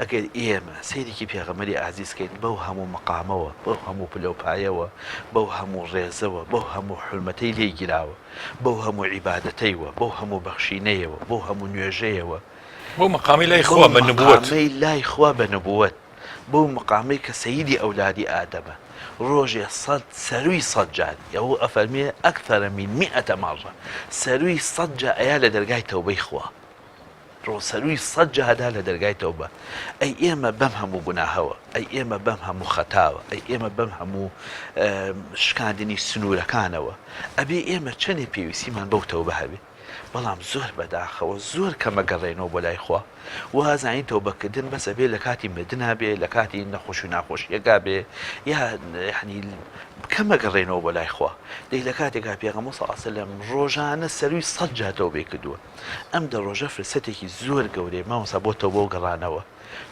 ئەگەر ئێمە سەیرێکی پێغەمبەری ئازیزکەین بەو هەموو مەقامەوە بەو هەموو پلەپایەوە بەو هەموو ڕێزەوە بەو هەموو حرمەتەی لێی گیراوە بەو هەموو عیبادەتەیوە بەو هەموو بەخشینەیەوە بەو هەموو نوێژەیەوە بۆ مەقامی لای خوا بە نبووەت مەقامی لای خوا بە نبووەت بەو مەقامی کە سەییدی ئەولادی ئادەمە ڕۆژێ سەروی 100 جار ئەو ئەفەرمێ ئەکثر من 100 مرة سەروی 100 جار ئەیا لە دەرگای تەوبەی خوا ڕۆسەروی 100 جادا لە دەرگای تەوبە ئەی ئێمە بەم هەموو گوناهەوە ئەی ئێمە بەم هەموو خەتاوە ئەی ئێمە بەم هەموو شکاندنی سنوورەکانەوە ئەبێ ئێمە چەندێ پێویستیمان بەو تەوبە هەبێ بەڵام زۆر بەداخەوە زۆر کەمە گەڕێنەوە بۆ لای خوا وازانین تەوبەکردن بەسە بێ لە کاتی مردنا بێ لە کاتی نەخۆش و ناخۆشیەکە بێ یا یعنی کەمە گەڕێنەوە بۆ لای خوا دەی لە کاتێکا پێغەمبەر صلی الله علیه وسلم ڕۆژانە سەروی 100 جار تەوبە کردووە ئەم دە ڕۆژە فرسەتێکی زۆر گەورەیە مامۆستا بۆ تەوبە و گەڕانەوە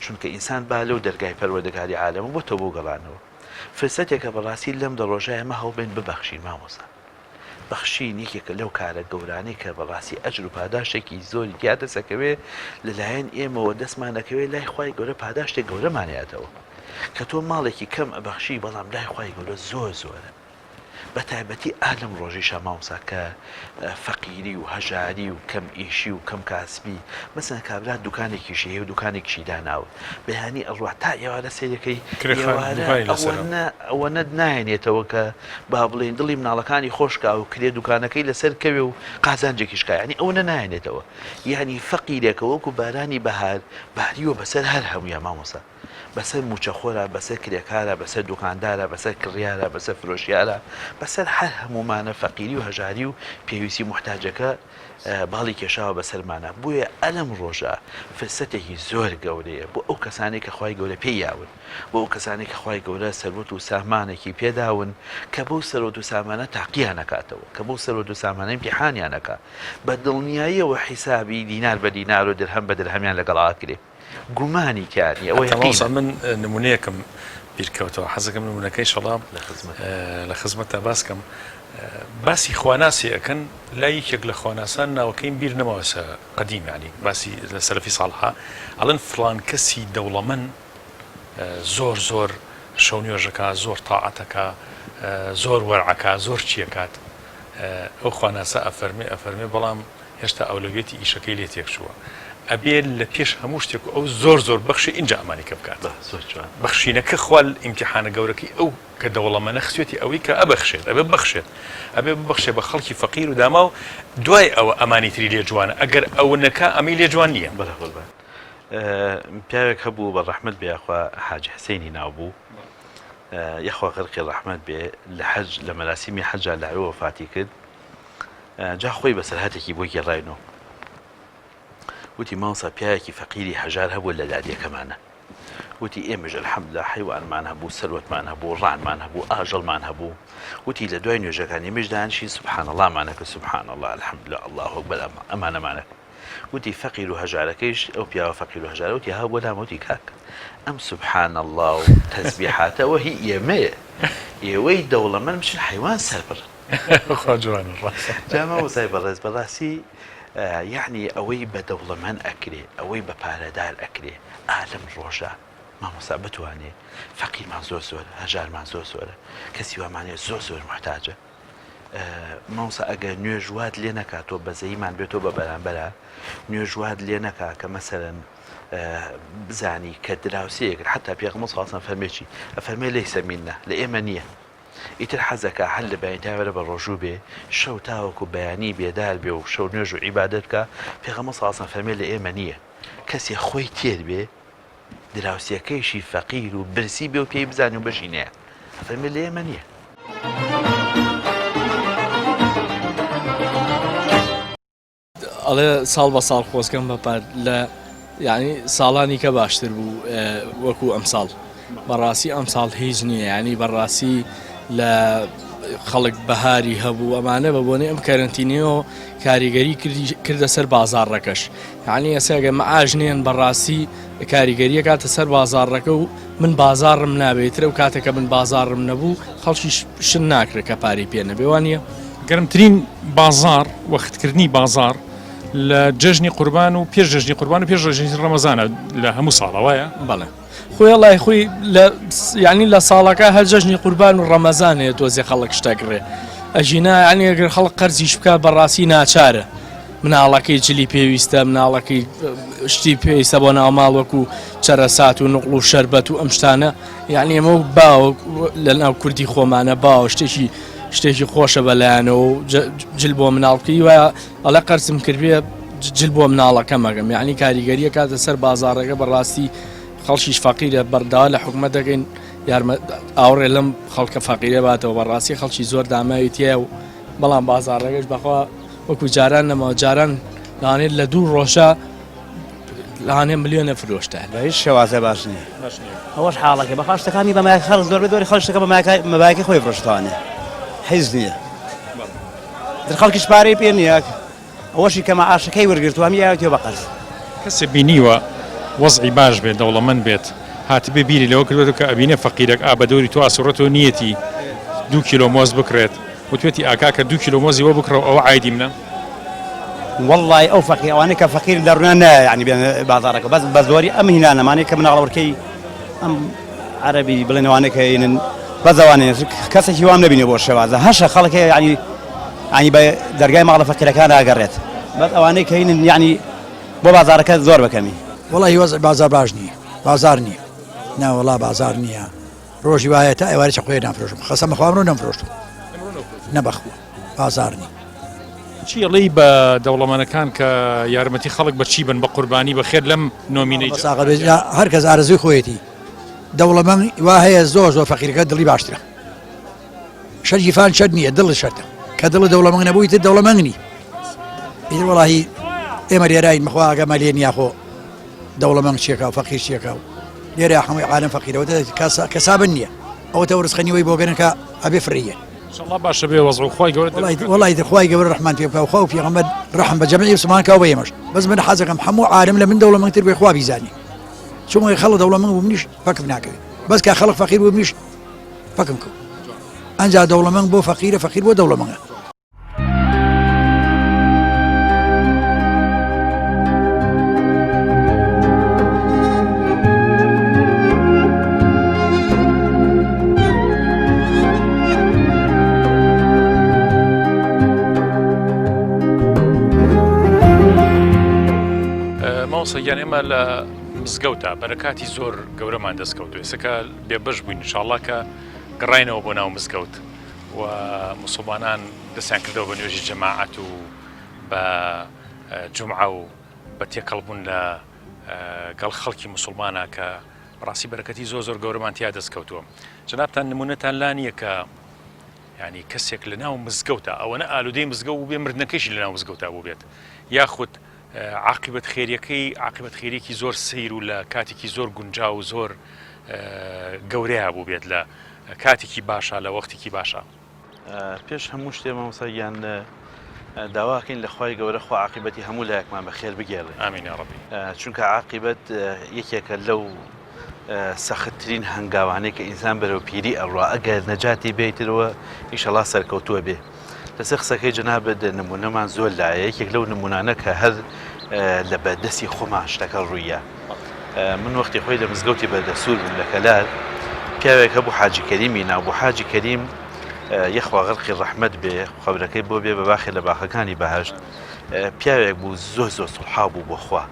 چونکە ئینسان با لەو دەرگای پەروەردگاری عالەمە بۆ تەوبە و گەڕانەوە فرسەتێکە بەڕاستی لەم دە ڕۆژە ئێمە هەوڵ بین ببەخشین مامۆستا بەخشین یەکێکە لەو کارە گەورانەی کە بەڕاستی ئەجر و پاداشتێکی زۆری تیا دەسەکەوێ لەلایەن ئێمەوە دەستمان دەکەوێت لای خوای گەورە پاداشتێک گەورەمانێتەوە کە تۆ ماڵێکی کەم ئەبەخشی بەڵام لای خوای گەورە زۆر زۆرە بە تایبەتی ئالم ڕۆژیشە مامۆستا کە فەقیری و هەژاری و کەم ئیشی و کەم کاسبی مەسەن کابرا دوکانێکیشی هەیە و دوکانێکیشی داناوە بەیانی ئەڕوا تا ئێوارە سێرەکەی ئەوەنە نایێنێتەوە کە با بڵێن دڵی مناڵەکانی خۆشکا و کرێ دوکانەکەی لەسەر کەوێ و قازانجێکیشکا ینی ئەوەنە نایێنێتەوە یعنی فەقیرێکە وەکو بارانی بەهار باریوە بەسەر هەر هەموویە مامۆستا بەسەر موچەخۆرە بەسەر کرێکارە بەسەر دوکاندارە بەسەر کڕیارە بەسەر فرۆشیارە بەسەر هەر هەمومانە فەقیری و هەژاری و پێویستی محتاجەکە باڵی کێشاوە بەسەرمانە بۆیە ئەلەم ڕۆژە فرسەتێکی زۆر گەورەیە بۆ ئەو کەسانێک کە خوای گەورە پێیاون بۆ ئەو کەسانێک کە خوای گەورە سەروەت و سامانێکی پێداون کە بەو سەروەت و سامانە تاقییان نەکاتەوە کە بەو سەروەت و سامانە امتیحانیان نەکات بە دڵنیاییەوە حیسابی دینار بە دینار و درهەم بە درهەمیان لەگەڵا کرێ گومانی کاری ئەوەی من نمونەیەکم بیرکەوتەوە حەزەکەم نمونەکەی شەڵام لە خزمەتە باسکەم باسی خواناسی ئەەکەن لای یەکێک لە خواناسان ناوەکەیم بیر نەماوەسە قەدیم ینی باسی لە سەلەفی ساڵحا ئەڵەن فڵان کەسی دەوڵەمەند زۆر زۆر شەو نوێژەکە زۆر تاعەتەکە زۆر وەرعەکە زۆر چیەکات ئەو خواناسە ئەفەرمێ بەڵام هێشتا ئەولەویەتی ئیشەکەی لێ تێک چووە ئەبێ لە پێش هەموو شتێک ئەو زۆر بەخشی اینجا ئەمانێکە بکات بەخشینەکە خوال ئیمتیحانە گەورەکەی ئەو کە دەوڵەمەنە خسوێتی ئەوەی کە ئەبەخشێت ئەبێ ببەخشێ بە خەڵکی فەقیر و داما و دوای ئەوە ئەمانی تری لێ جوانە ئەگەر ئەوە نەکا ئەمی لێ جوان نییە پیاوێک هەبوو بە ڕەحمەت بێ یاخوا حاج حسێنی ناوبوو یەخوا غەرقی ڕەحمەت بێ لە حەج لە مەراسیمی حەجا لە ئەوە وفاتی کرد جا خۆی بەسەر هەتێکی بۆ گێڕاینەوە وتی ماوسا پیاوێکی فەقیری هەژار هەبوو لە لادێکەمانە وتی ئێمەش الحەمدوللا حیوانمان هەبوو سەروەتمان هەبوو ڕانمان هەبوو ئاژەڵمان هەبوو وتی لە دوای نوێژەکان ئێمەش دانیشین سوبحان اللهمانەکە سوبحان الله الحەمدوللا الله ئەکبەر ئەمانەمانە وتی فەقیر و هەژارەکەیش ئەو پیاوە فەقیر و هەژارە وتی ها بۆ لامەوتی کاک ئەم سوبحان الله و تەسبیحاتەوە هی ئێمەیە ئێوەی دەوڵەمەند بچن حیوان سەربڕن جامە وەزای بەڕێز بەڕاستی یعنی ئەوەی بە دەوڵەمەند ئەکرێ ئەوەی بە پارەدار ئەکرێ ئالم ڕۆژە مامۆستا بتوانێ فەقیرمان زۆر زۆرە هەژارمان زۆر زۆرە کەسی وامانێت زۆر محتاجە مامۆستا ئەگەر نوێژوات لێ نەکاتۆ بەزەییمان بێتەوە بە بەرامبەرە نوێژوات لێ نەکا کە مەسەرەن بزانی کە دراوسەیەکرد حتا پێغەمبەر صلی الله علیه و سلم فەرمێکی ئەفەرمێ لەیسە مینە لە ئێمە نییە ئیتر حەزەکە هەر لە بەیانتاوەرە بە ڕۆژوو بێ شەو تاوەکو بەیانی بێدار بێ و شەو نوێژ و عیبادەت بکە پێغەمبەر صلی الله علیه و سلم فەرمێ لە ئێمە نییە کەسێ خۆی تێر بێ دراوسەکەیشی فەقیر و برسی بێ و پێی بزانێ و بەشی نەیە فەرمێ لە ئێمە نییە ئەڵێ ساڵ بە ساڵ خۆزکەم بەپار لە یعنی ساڵانی کە باشتر بوو وەکو ئەمساڵ بەڕاستی ئەمساڵ هیچ نییە ینی بەڕاستی لە خەڵک بەهاری هەبوو ئەمانە بە بۆنێ ئەم کەرنتینەوە کاریگەری کردە سەر بازاڕەکەش یعنی ئەسەگە مەعاژنێن بەڕاستی کاریگەریە کاتە سەر بازاڕەکە و من بازاڕم نابێترە و کاتێکە من بازاڕم نەبوو خەڵکی شن ناکرێت کە پاری پێ نەبێ وانە گەرمترین بازار وەختکردنی بازار لە جژنی قوربان و پێش جژنی قوربان و پێش ژنی ڕەمەزانە لە هەموو ساڵە وایە بەڵێ خۆی لای خۆی ینی لە ساڵەکە هەر جژنی قوربان و ڕەمەزانێت تۆزێ خەڵک شتەکڕێ ئەژینا ینی ئەگەر خەڵک قەرزیش بکات بەڕاستی ناچارە مناڵەکەی جلی پێویستە مناڵەکەی شتی پێویستە بۆ ناوماڵ وەکو چەرەسات و نقڵ و شەربەت و ئەم شتانە یعنی ئەمە باوە لە ناو کوردی خۆمانە باوە شتێکی خۆشە بەلایەنەوە و جل بۆ مناڵکەی وایە ئەڵە قەرزم کردوێ جل بۆ مناڵەکە مەگەم یعنی کاریگەریە کاتە سەر بازاڕەکە بەڕاستی خەڵکیش فەقیرە بەرداوا لە حکومەت دەکەین ئاوڕێ لەم خەڵکە فەقیرە باتەوە بەڕاستی خەڵکی زۆر داماویتیە و بەڵام بازاڕەکەش بەخوا وەکو جاران نەمەوە جاران لەوانێت لە دوو ڕۆژە لەوانێ ملیۆنە فرۆشتە بە هیچ شێوازە باش نییە ئەوەش حاڵەکە بە خۆشتەکانی بەمایە خەڵک زۆر دۆری خۆشتەکە بەمایەکەی خۆی فرۆشتوانێ حیز نییە خەڵکیش پارەی پێ نییە ئەوەشی کە مەعاشەکەی وەرگرتووە هەمی یاوێتەوە بە قەرز کەسێ بینیوە وەزعی باش بێت دەوڵەمەند بێت هاتبێ بیری لەوە کردوێت کە ئەبینێ فەقیرێک بە دەوری تو ئاسوڕەتەوە نیەتی 2 کیلۆ مۆز بکرێت وتوێتی ئاکا کە 2 کیلۆ مۆزی وە بکڕەوە ئەوە عایدی منە والله ئەو فەقیر ئەوانەی کە فەقیر دەڕوونە نایە ینی بێنە بازاڕەکە بەس بە زۆری ئەم هینانەمانەی کە مناڵەوەرکەی ئەم عەرەبی بڵێنەوانەی کە هێنن بەزەوانێ کەسێکی وام نەبینێ بۆ شێوازە هەشە خەڵک ینی بە دەرگای ماڵە فەقیرەکان ئاگەڕێت بەس ئەوانەی کە هینن ینی بۆ بازاڕەکە زۆر بەکەمی وڵی وەزع بازار باش نییە بازار نییە ناوەڵا بازار نییە ڕۆژی وایە تا ئێوارێکی خۆی نافرۆشم خەسەمە خوامڕۆ نەمفرۆشتم نەبەخوە بازار نی چیڵی بە دەوڵەمەنەکان کە یارمەتی خەڵک بە چی بن بە قوربانی بە خێر لەم نۆمینەی هەر کەس ئارەزوی خۆیەتی دەوڵەمەند وا هەیە زۆر فەقیرەکە دڵی باشترە شەرجیفان شەر نییە دڵ شەرتە کە دڵ دەوڵەمەند نەبووی تر دەوڵەمەندنی ئیتر وەڵاهی ئێمە لێراین مەخوا ئاگەمە لێ نییە خۆ دەوڵەمەند چیەکە و فەقیر چیەکە و لێرە هەمووی عالەم فەقیرەوە کەسابن نییە ئەوە تە ڕزقەنیەوەی بۆ گەنەکە ئەبێ فڕیە الله باشە بێ وەزع خوای گەورە وڵی خوای گەورە ڕەحمان پێ بکە و خوا و پێغەمبەر ڕەحم بە جەمیع مسلمانکە بە ئێمەش بەس من حەزەکەم هەموو عالم لە من دەوڵەمەندتر بێ خوا بیزانی چونکە خەڵک دەوڵەمەند بوو منیش فەکم ناکەوێت بەس کە خەڵک فەقیر بوو منیش فەکم کرد ئەنجا دەوڵەمەند بۆ فەقیرە فەقیر بۆ دەوڵەمەندە مامۆستاگیان ئێمە لە مزگەوتە بەرەکاتی زۆر گەورەمان دەستکەوت ئێسەکە بێبەش بووین انشاءالله کە گەڕاینەوە بۆ ناو مزگەوت و موسڵمانان دەستیان کردەوە بە نوێژی جەماعەت و بە جومعە و بە تێکەڵبوون لە گەڵ خەڵکی موسڵمانە کە ڕاستی بەرەکەتی زۆر گەورەمان تیا دەستکەوتووە. جەنابتان نمونەتان لا نییە کە ینی کەسێک لە ناو مزگەوتە ئەوەنە ئالودەی مزگەوت و بێ مردنەکەیشی لە ناو مزگەوتا بوو بێت یاخود عاقبەت خێریەکەی عاقبەت خێریەکی زۆر سیر و لە کاتێکی زۆر گونجا و زۆر گەورەیە بوو بێت لە کاتێکی باشە لە وەختێکی باشە. پێش هەموو شتێ مامۆستاگیان داواکەین لە خوای گەورە خوا عاقبەتی هەموو لایەکمان بەخێر بگێڕێ. ئامین یا ڕەبی. چونکە عاقبەت یەکێکە لەو سەختترین هەنگاوانەی کە ئینسان بەرەو پیری ئەڕوا ئەگەر نەجاتی بێترەوە ئیشەڵا سەرکەوتووە بێ. لەسەر قسەکەی جەنابەت نمونەمان زۆر لایە یەکێک لەو نمونانە کە هەر لە بەردەستی خۆمان شتەکە ڕوویە. من وەختی خۆی لە مزگەوتی بەردەسوور بووم لە کەلار پیاوێک هەبوو حاجی کەریمی ناو بۆ حاجی کەریم یەخوا غەرقی ڕەحمەت بێ خەورەکەی بۆ بێ بە باخێ لە باخەکانی بەهەشت پیاوێک بوو زۆر سڵحا بوو بۆ خوا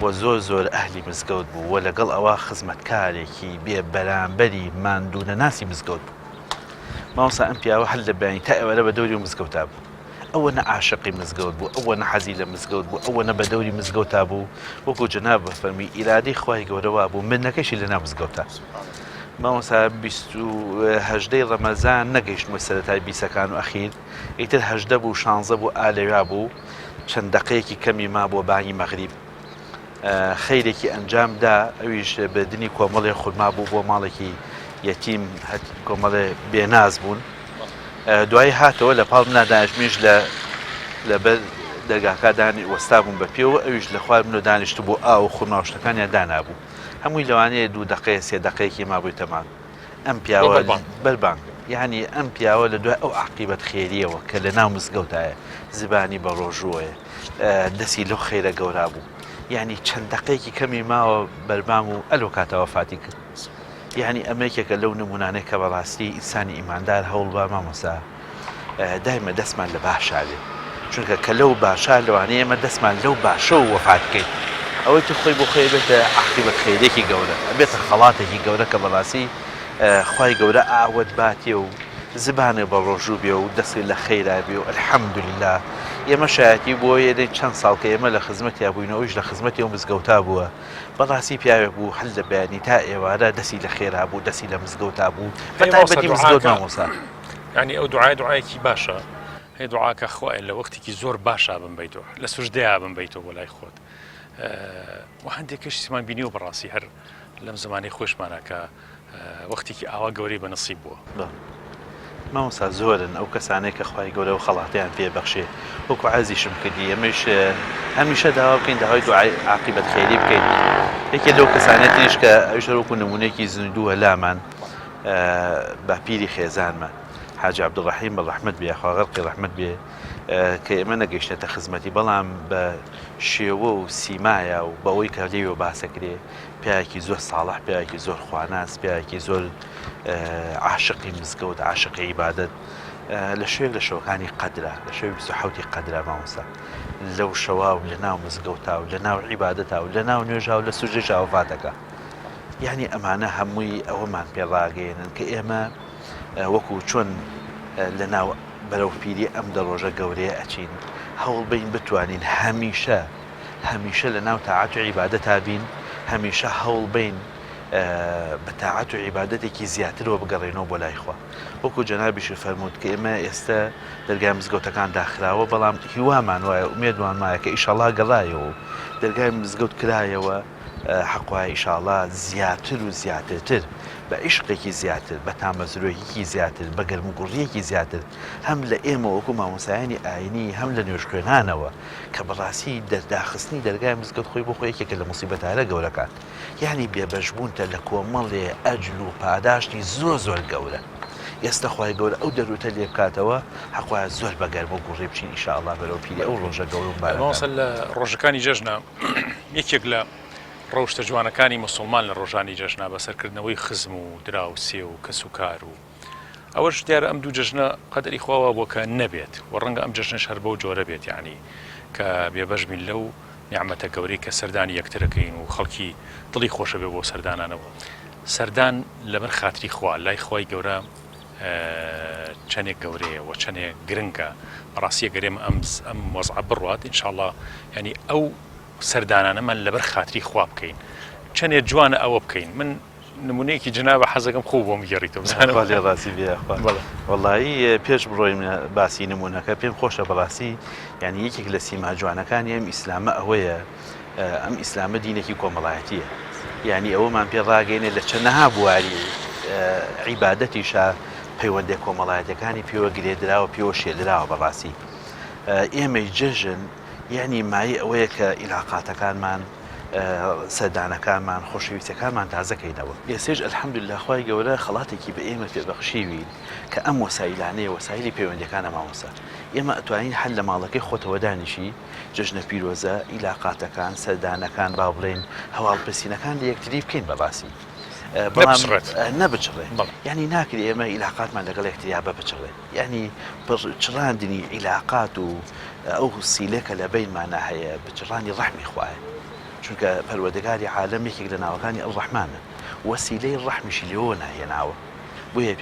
و زۆر ئەهلی مزگەوت بوو و لەگەڵ ئەوە خزمەتکارێکی بێ بەرامبەری ماندوونە ناسی مزگەوت بوو. ماوەسا ئەم پیاوە هەر لە بەیانی تا ئێوەرە بە دەوری مزگەوتا بوو. ئەوە نە عاشقی مزگەوت بوو ئەوە نە حەزی لە مزگەوت بوو ئەوە نە بە دەوری مزگەوتا بوو وەکو جەناب فەرمی ئیرادەی خوای گەورەوە بوو منەکەشی لە ناو مزگەوتە. ماوەسا 28 ڕەمەزان نەگەیشتمە سەرەتای بیسەکان و ئەخیر ئیتر 18 بوو 16 بوو ئالێوا بوو چەند دەقەیەکی کەمی ما بۆ بانی مەغریب خەیرێکی ئەنجامدا ئەویش بردننی کۆمەڵێ خورما بوو بۆ ماڵێکی یەتیم کۆمەڵێ بێناز بوون دوایی هاتەوە لە پاڵ نادانیشتمیش لەبەر دەرگاکدانی وەستا بوون بە پێوە ئەویش لە خوار منۆ دانیشت بوو ئاو خورماوشتەکانیان دانابوو هەمووی لەوانەیە 2 دقەیە 3 دقەیەکی مابووی تەمان ئەم پیاوە بەربان یعنی ئەم پیاوە لە دوای ئەو عاقبەت خێریەوە کە لە ناو مزگەوتایە زبانی بە ڕۆژووەیە دەستی لەو خێرە گەورا بوو یعنی چەند دقەیەکی کەمی ماوە بەربام و ئەلۆ کاتەوە فاتی کرد یعنی ئەمریکێکە لەو نمونانەی کە بەڕاستی ئینسانی ئیماندار هەوڵ بە مامۆسا دایمە دەستمان لە باشالێ چونکە کە لەو باشا لەوانەیە ئێمە دەستمان لەو باشە و وەفاتکەیت ئەوەی تو خۆی بۆ خۆی بێتە عاقبەت خێرێکی گەورە ئەبێتە خەڵاتێکی گەورە کە بەڕاستی خوای گەورە ئاوت باتێ و زبانێ بە ڕۆژوو بێ و دەستی لە خەیرا بێ و الحەمدولله ئێمە شایەتی بۆ یەدەی چەند ساڵ کە ئێمە لە خزمەتیا بووینەوەیش لە خزمەتی ئەو مزگەوتا بووە بەڕاستی پیاوێک بوو هەل لە بەیانی تا ئێوارە دەستی لە خێرا بوو دەستی لە مزگەوتا بوو بەتایبەتی مزگەوت مامۆستا ینی ئەو دوعایەکی باشە هەیە دوعاکە خوای لە وەختێکی زۆر باشە بمبیتەوە لە سوژدەیە بمبیتەوە بۆ لای خۆت و هەندێکش سیمان بینیوە بەڕاستی هەر لەم زمانی خۆشمانە کە وەختێکی ئاوا گەورەی بەنسیب بووە مامۆستا زۆرن ئەو کەسانەی کە خوای گەورە و خەڵاتیان پێبەخشێ وەکو عەزیشم کردی ئەمەش هەمیشە داوا بکەین داوای دوعای عاقبەت خێری بکەین یەکێ لەو کەسانەتیش کە ئەویش وەکو نمونەیەکی زیندووە لامان بە پیری خێزانمە حاج عەبدوڕەحیم بە ڕەحمەت بێ خوا غەرقی ڕەحمەت بێ کە ئێمە نەگەیشتێتە خزمەتی بەڵام بە شێوە و سیمایە و بەوەی کە لێوە باسەکرێ پیاوێکی زۆر ساڵح پیاوێکی زۆر خواناس پیاوێکی زۆر عاشقی مزگەوت عاشقی عیبادەت لە شوێک لە شەوەکانی قەدرە لە شەوی 27 قەدرە مامۆستا لەو شەوا و لە ناو مزگەوتا و لە ناو عیبادەتا و لە ناو نوێژا و لە سوژدەی وەفاتەکە یعنی ئەمانە هەمووی ئەوەمان پێڕاگەێنن کە ئێمە وەکو چۆن لە ناو بەرەو پیری ئەم دە ڕۆژە گەورەیە ئەچین هەوڵ بین بتوانین هەمیشە لە ناو تاعات و عیبادەتا بین هەمیشە هەوڵ بین بە تاعات و عیبادەتێکی زیاترەوە بگەڕێنەوە بۆ لای خوا وەکو جەنابیش فەرمووت کە ئێمە ئێستا دەرگای مزگەوتەکان داخراوە بەڵام هیوامان وایە ئومێدوان وایە کە ئیشەڵا گەڕایەوە و دەرگای مزگەوت کرایەوە حەقوای ئیشاءالله زیاتر و زیاترتر بە عیشقێکی زیاتر بە تامەزرۆیەکی زیاتر بە گەرموگوڕیەکی زیاتر هەم لە ئێمە وەکو مامۆسایانی ئاینی هەم لە نوێژخوێنانەوە کە بەڕاستی دەرداخستنی دەرگای مزگەوت خۆی بۆ خۆی یەکێکە لە موسیبەتارە گەورەکان یعنی بێبەشبوونتە لە کۆمەڵێ ئەجل و پاداشتی زۆر گەورە ئێستا خوای گەورە ئەو دەروتە لێ بکاتەوە حەقوایە زۆر بە گەرم و گوڕی بچین ئینشاءالله بەرەو پیری ئەو ڕۆژە گەورە و بارەکان لە ڕۆژەکانی جەژنە یەکێک لە ڕۆژتە جوانەکانی موسڵمان لە ڕۆژانی جەژنە بەسەرکردنەوەی خزم و درا و سێ و کەس و کار و ئەوەش دیارە ئەم دوو جەژنە قەدەری خواوە بۆ کە نەبێت و ڕەنگە ئەم جەژنەش هەر بەو جۆرە بێت یعنی کە بێبەش بین لەو نیعمەتە گەورەی کە سەردانی یەکترەکەین و خەڵکی دڵی خۆشە بێ بۆ سەردانانەوە سەردان لەبەر خاتری خوا لای خۆی گەورە چەندێک گەورەیە و چەندێک گرنگە بەڕاستیە گەرێم ئەم وەزع بڕوات ئینشاءڵڵا ینی ئەو سەردانانەمان لەبەر خاتری خوا بکەین چەندێک جوانە ئەوە بکەین من نمونەیەکی جنابە حەزەکەم خوب بۆ میگەڕیتەوە بزانەوە لێ ڕاستی بێ وەڵایی پێش بڕۆین باسی نمونونەکە پێم خۆشە بەڕاستی یعنی یەکێک لە سیما جوانەکانی ئەم ئیسلامە ئەوەیە ئەم ئیسلامە دینێکی کۆمەڵایەتیە یعنی ئەوەمان پێ ڕاگەینێ لە چەندەها بواری عیبادەتیشە پەیوەندی کۆمەڵایەتەکانی پێوە گرێدراوە پێوە شێدراوە بەڕاستی ئێمەی جەژن یعنی مای ئەوەیە کە ئیلاقاتەکانمان سەردانەکانمان خۆشەویستەکانمان تازەکەینەوە ئێسێش ئەلحەمدولillah خوای گەورە خەڵاتێکی بە ئێمە پێبەخشیوین کە ئەم وەسایلانەیە وەسایلی پەیوەندیەکانە مامۆستا ئێمە ئەتوانین هەر لە ماڵەکەی خۆتەوە دانیشی جژنە پیرۆزە ئیلاقاتەکان سەردانەکان با بڵێن هەواڵپرسینەکان لە یەکتری بکەین بەڕاستی نەبچڕێ ینی ناکری ئێمە ئیلاقاتمان لەگەڵ یەکتریا بەبچڕێ ینی چڕاندنی ئیلاقات و ئەو سیلەکە لە بینمانە هەیە بچڕانی ڕەحمی خوایە چونکە پەروەردگاری عالەم یەکێک لە ناوەکانی ئەڵڕەحمانە وەسیلەی ڕەحمیشی لێوە ناهێناوە بۆیە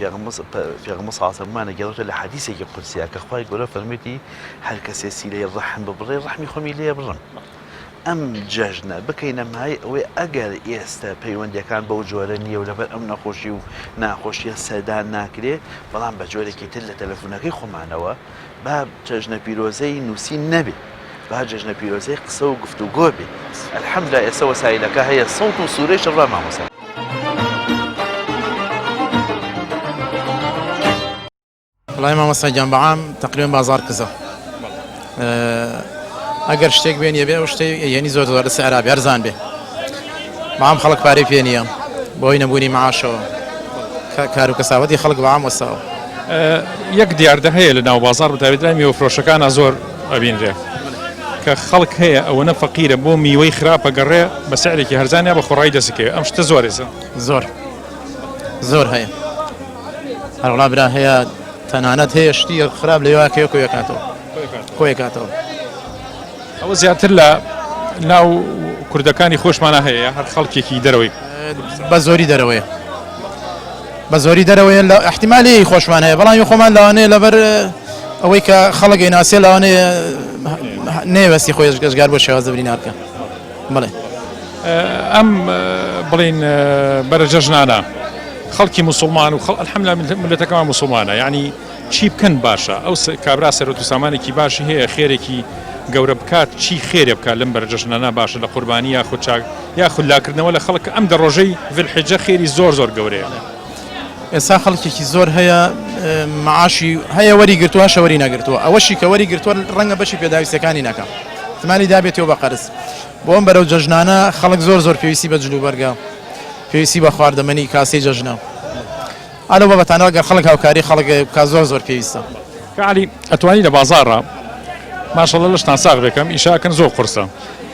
پێغەمبەر سەڵاسەمانە گەڵێتە لە حەدیثێکی قودسیە کە خوای گەورە فەرموویەتی هەر کەسێ سیلەی ڕەحم ببڕێ ڕەحمی خۆمی لێ بڕن ئەم جەژنە بکەینە مای ئەوەی ئەگەر ئێستا پەیوەندیەکان بەو جۆرە نییە و لەبەر ئەم نەخۆشی و ناخۆشیە سەردان ناکرێ بەڵام بە جۆرێکی تر لە تەلەفۆنەکەی خۆمانەوە با جەژنە پیرۆزەی نووسین نەبێ با جەژنە پیرۆزەی قسە و گفتوگۆ بێ الحەمدولillah ئێستا وەسایلەکە هەیە سەوت و سوورەیش ڕا مامۆستا وڵای مامۆستا بەعام تقریبا بازار کزە ئەگەر شتێک بێن یە بێ ئەو شتێک یعنی زۆر زۆر لەسەر عەرابی هەرزان بێ بەعام خەڵک پارەی پێ نییە بۆی نەبوونی معاشەوە کار و کەساوەتی خەڵک بەعام وەساوە یەک دیاردە هەیە لە ناو بازار بەتابەتیان میوەفرۆشەکانە زۆر ئەبینرێ کە خەڵک هەیە ئەوەنە فەقیرە بۆ میوەی خراپە گەڕێ بە سعرێکی هەرزانیا بە خۆڕایی دەسەکەوێت ئەم شتە زۆرێسە زۆر هەیە هەروڵا برا هەیە تەنانەت هەیە شتی خراپ لەوە کە کۆیەکاتەوە ئەوە زیاتر لە ناو کوردەکانی خۆشمانە هەیە هەر خەڵکێکی دەرەوەی بە زۆری دەرەوەیە بە زۆری دەرەوەیە لە احتیمالی خۆشمان هەیە بەڵام خۆمان لەوانەیە لەبەر ئەوەی کە خەڵک ناسیێ لەوانەیە نێوەستی خۆی گەشتگار بۆ شێوازە برینارکە بڵێ ئەم بڵین بەرە جەژنانە خەڵکی موسڵمان و الحەمدولillah ملەتەکەمان موسڵمانە یعنی چی بکەن باشە ئەو کابرا سەرۆت و سامانێکی باشی هەیە خێرێکی گەورە بکات چی خێرێ بکات لەم بەرە جەژنانە باشە لە قوربانی یا خوللاکردنەوە لە خەڵک ئەم دە ڕۆژەی ڤیلحیجە خێری زۆر گەورەیە ئێستا خەڵکێکی زۆر هەیە معاشی هەیە وەری گرتووە شەوەری نەگرتووە ئەوەشی کە وەری گرتووە ڕەنگە بەشی پێداویستەکانی نەکەم احتیمالی دابێتەوە بە قەرز بۆ ئەم بەرەو جەژنانە خەڵک زۆر پێویستی بە جلوبەرگە پێویستی بە خواردەمەنی کاسی جەژنە ئالە بەبەتانەوە گەر خەڵک هاوکاری خەڵک کا زۆر پێویستە کەعالی ئەتوانی لە بازاڕە ماشەڵڵا لەشتان ساغ بێکەم ئیشاکەن زۆر قورسە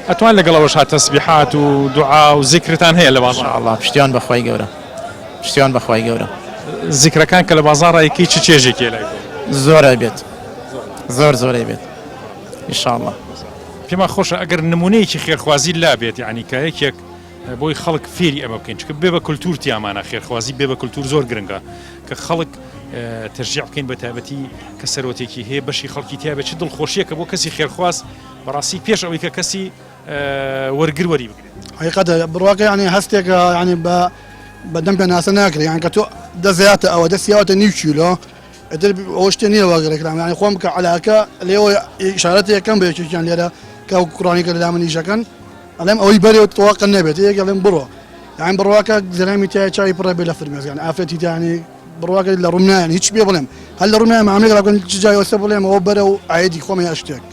ئەتوان لەگەڵەوەش تەسبیحات و دوعا و زیکرتان هەیە لە بازاڕ الله پشتیوان بەخوای گەورە پشتیوان بەخوای گەورە زیکرەکان کە لە بازاڕایەکی چ چێژێکی لای زۆرە بێت زۆرە بێت ئینشاءالله پێما خۆشە ئەگەر نمونەیەکی خێرخوازی لا بێت یعنی کە یەکێک بۆی خەڵک فێری ئەمە بکەین چکە بێ بە کولتور تیامانە خێرخوازی بێ بە کولتور زۆر گرنگە کە خەڵک تەرجیع بکەین بە تایبەتی کە سەرۆتێکی هەیە بەشی خەڵکی تیا بێت چ دڵخۆشیە کە بۆ کەسی خێرخواز بەڕاستی پێش ئەوەی کە کەسی وەرگری بکرێت حقیقەتە بڕواکە ینی هەستێکە ینی بەدەم پێ ناسە ناکرێت یان کە تۆ دەزیاتە ئەوە دەستیاوەتە نیو کیلۆ ئەتر ئەوە شتێ نییە وەگەڕێکرام ینی خۆم کە عەلاکە لێەوە ئیشارەت یەکەم بە یەکێکیان لێرە کە قورآنیکە لەلا منیشەکەن ئەڵێم ئەوەی بەرێەوە تەواقع نەبێت یەک ئەڵێم بڕۆ یان بڕواکە زەرامی تای چاوی پڕە بێ لە فرمێز یان ئافرەتی تانی بڕواکە لە ڕوونایان هیچ پێ بڵێم هەل لە ڕوونای معاملەیەک ڕاکەن چ جای وەسە بڵێم ئەوە بەرە و ئایدی خۆمە یا شتێک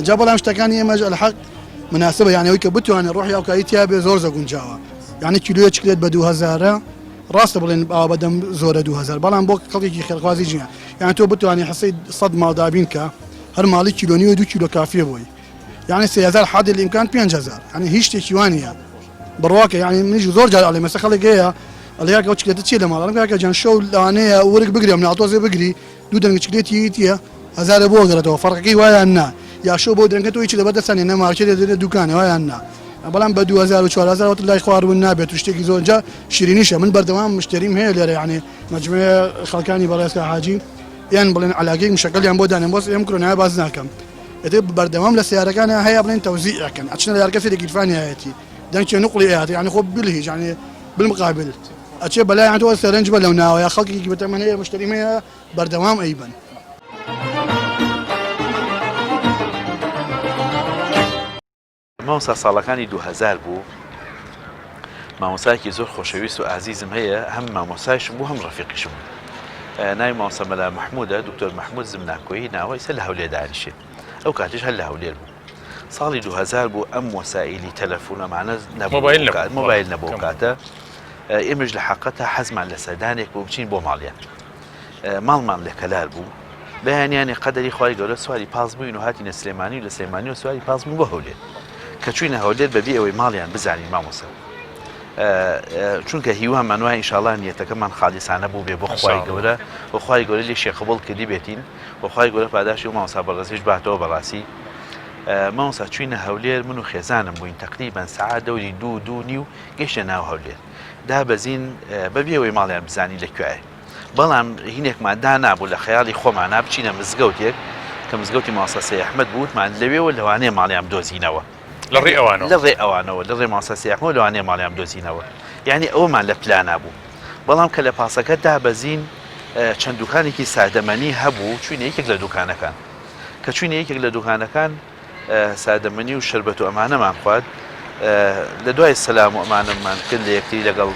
جا بەڵام شتەکانی ئێمەش الحەق مناسبە یعنی ئەوەی کە بتوانێت ڕۆحی ئەوکاری تیا بێ زۆر زەگونجاوە یعنی کیلۆیە چکلێت بە 2000 ڕاستە بڵێن ئاوا بەدەم زۆرە 2000 بەڵام بۆ خەڵکێکی خێرخوازی ژیان یعنی تۆ بتوانانی حەسەی 100 ماڵ دابین کە هەر ماڵی کیلۆنی و 2 کیلۆ کافیە بۆی يعني 3000 حد الامكان 5000 يعني هیچ شتێکی وانە بڕواکە يعني منیش زۆر جار ئەڵێ مەسە خەڵک هەیە ئەڵێ ئەو چکلێتە چی لە ماڵ کاکە جان شەو لەوانەیە وەرگ بگرێم ناتۆزێ بگری دوو دەنگ چکلێتی تیە 1000 بۆ گەڕێتەوە فەرقەکەی وایە نا یاشۆ بۆ دەنگە تۆی چی لەبەر دەستانی نەماچێت دێنێت دوکانەوە یان نا بەڵام بە 2004 لای خواردبوون نابێت و شتێکی زۆرجا شیرینیشە من بەردەوام مشتریم هەیە لێرە یعنی مجموعە خەڵکانی بەڕێزکە حاجی یان بڵێن علاقەی مشکلیان بۆ دانێن بۆس ئێم کڕۆنایە باز ناکەم ئێتە بەردەوام لە سیارەکانە هەیە بڵێن تەوزیعەکەن ئەچنە لە یارکەسێکی گیرفانی هەیەتی دەنگی نقلی هەیەتی یعنی خۆ بالهیج یعنی بالمقابل ئەچێ بەلای تۆ سەرنج بە لەو ناوەیە خەڵکی بەتەمەن هەیە مشتریم هەیە بەردەوام ئەیبن مامۆستا ساڵەکانی 2000 بوو مامۆسایەکی زۆر خۆشەویست و ئازیزم هەیە هەم مامۆسایشم بوو هەم ڕەفیقیشم ناوی مامۆستا مەلا مححمودە دکتۆر مححمود زمناکۆیی ناوەی سەر لە هەولێر دانیشێت ئەو کاتیش هەر لە هەولێر بوو ساڵی 2000 بوو ئەم وەسائلی تەلەفۆنەمانە مۆبایل نەبوو کاتە ئێمەش لە حەقەتە حەزمان لە سەردانێک بوو بچین بۆ ماڵیان ماڵمان لە کەلار بوو بەیانیانی قەدەری خوای گەورە سواری پاس بووین و هاتینە سلێمانی و لە سلێمانی و سواری پاس بوون بۆ هەولێر کە چوینە هەولێر بەبێ ئەوەی ماڵیان بزانین مامۆستا چونکە هیوانمان وای ئینشاڵڵا نیەتەکەمان خالیسانە بوو بێ بۆ خوای گەورە و خوای گەورە لێ شێخەبڵ کردی بێتین و خوای گەورە پاداشی و مامۆستا بەڕێزیش باتەوە بەڕاستی مامۆستا چوینە هەولێر من و خێزانم بووین تقریبان سەعات دەوری 2 و گەیشتە ناو هەولێر دابەزین بەبێ ئەوەی ماڵیان بزانی لەکوێیە بەڵام هینێکمان دا نابوو لە خەیاڵی خۆمانە بچینە مزگەوتێک کە مزگەوتی مامۆستا سەید ئەحمەد بووتمان لەوێەوە لەوانەیە ماڵیان بدۆزینەوە لە ڕێ ئەوانەوە لە ڕێ مامۆستا سەید ئەحمەد لەوانەیە ماڵیان بدۆزینەوە یعنی ئەومان لە پلانا بوو بەڵام کە لە پاسەکە دابەزین چەند دوکانێکی سادەمەنی هەبوو چوینە یەکێک لە دوکانەکان کە چوینە یەکێک لە دوکانەکان سادەمەنی و شربەت و ئەمانەمان خوارد لە دوای سەلام و ئەمانەمان کرد لە یەکتری لەگەڵ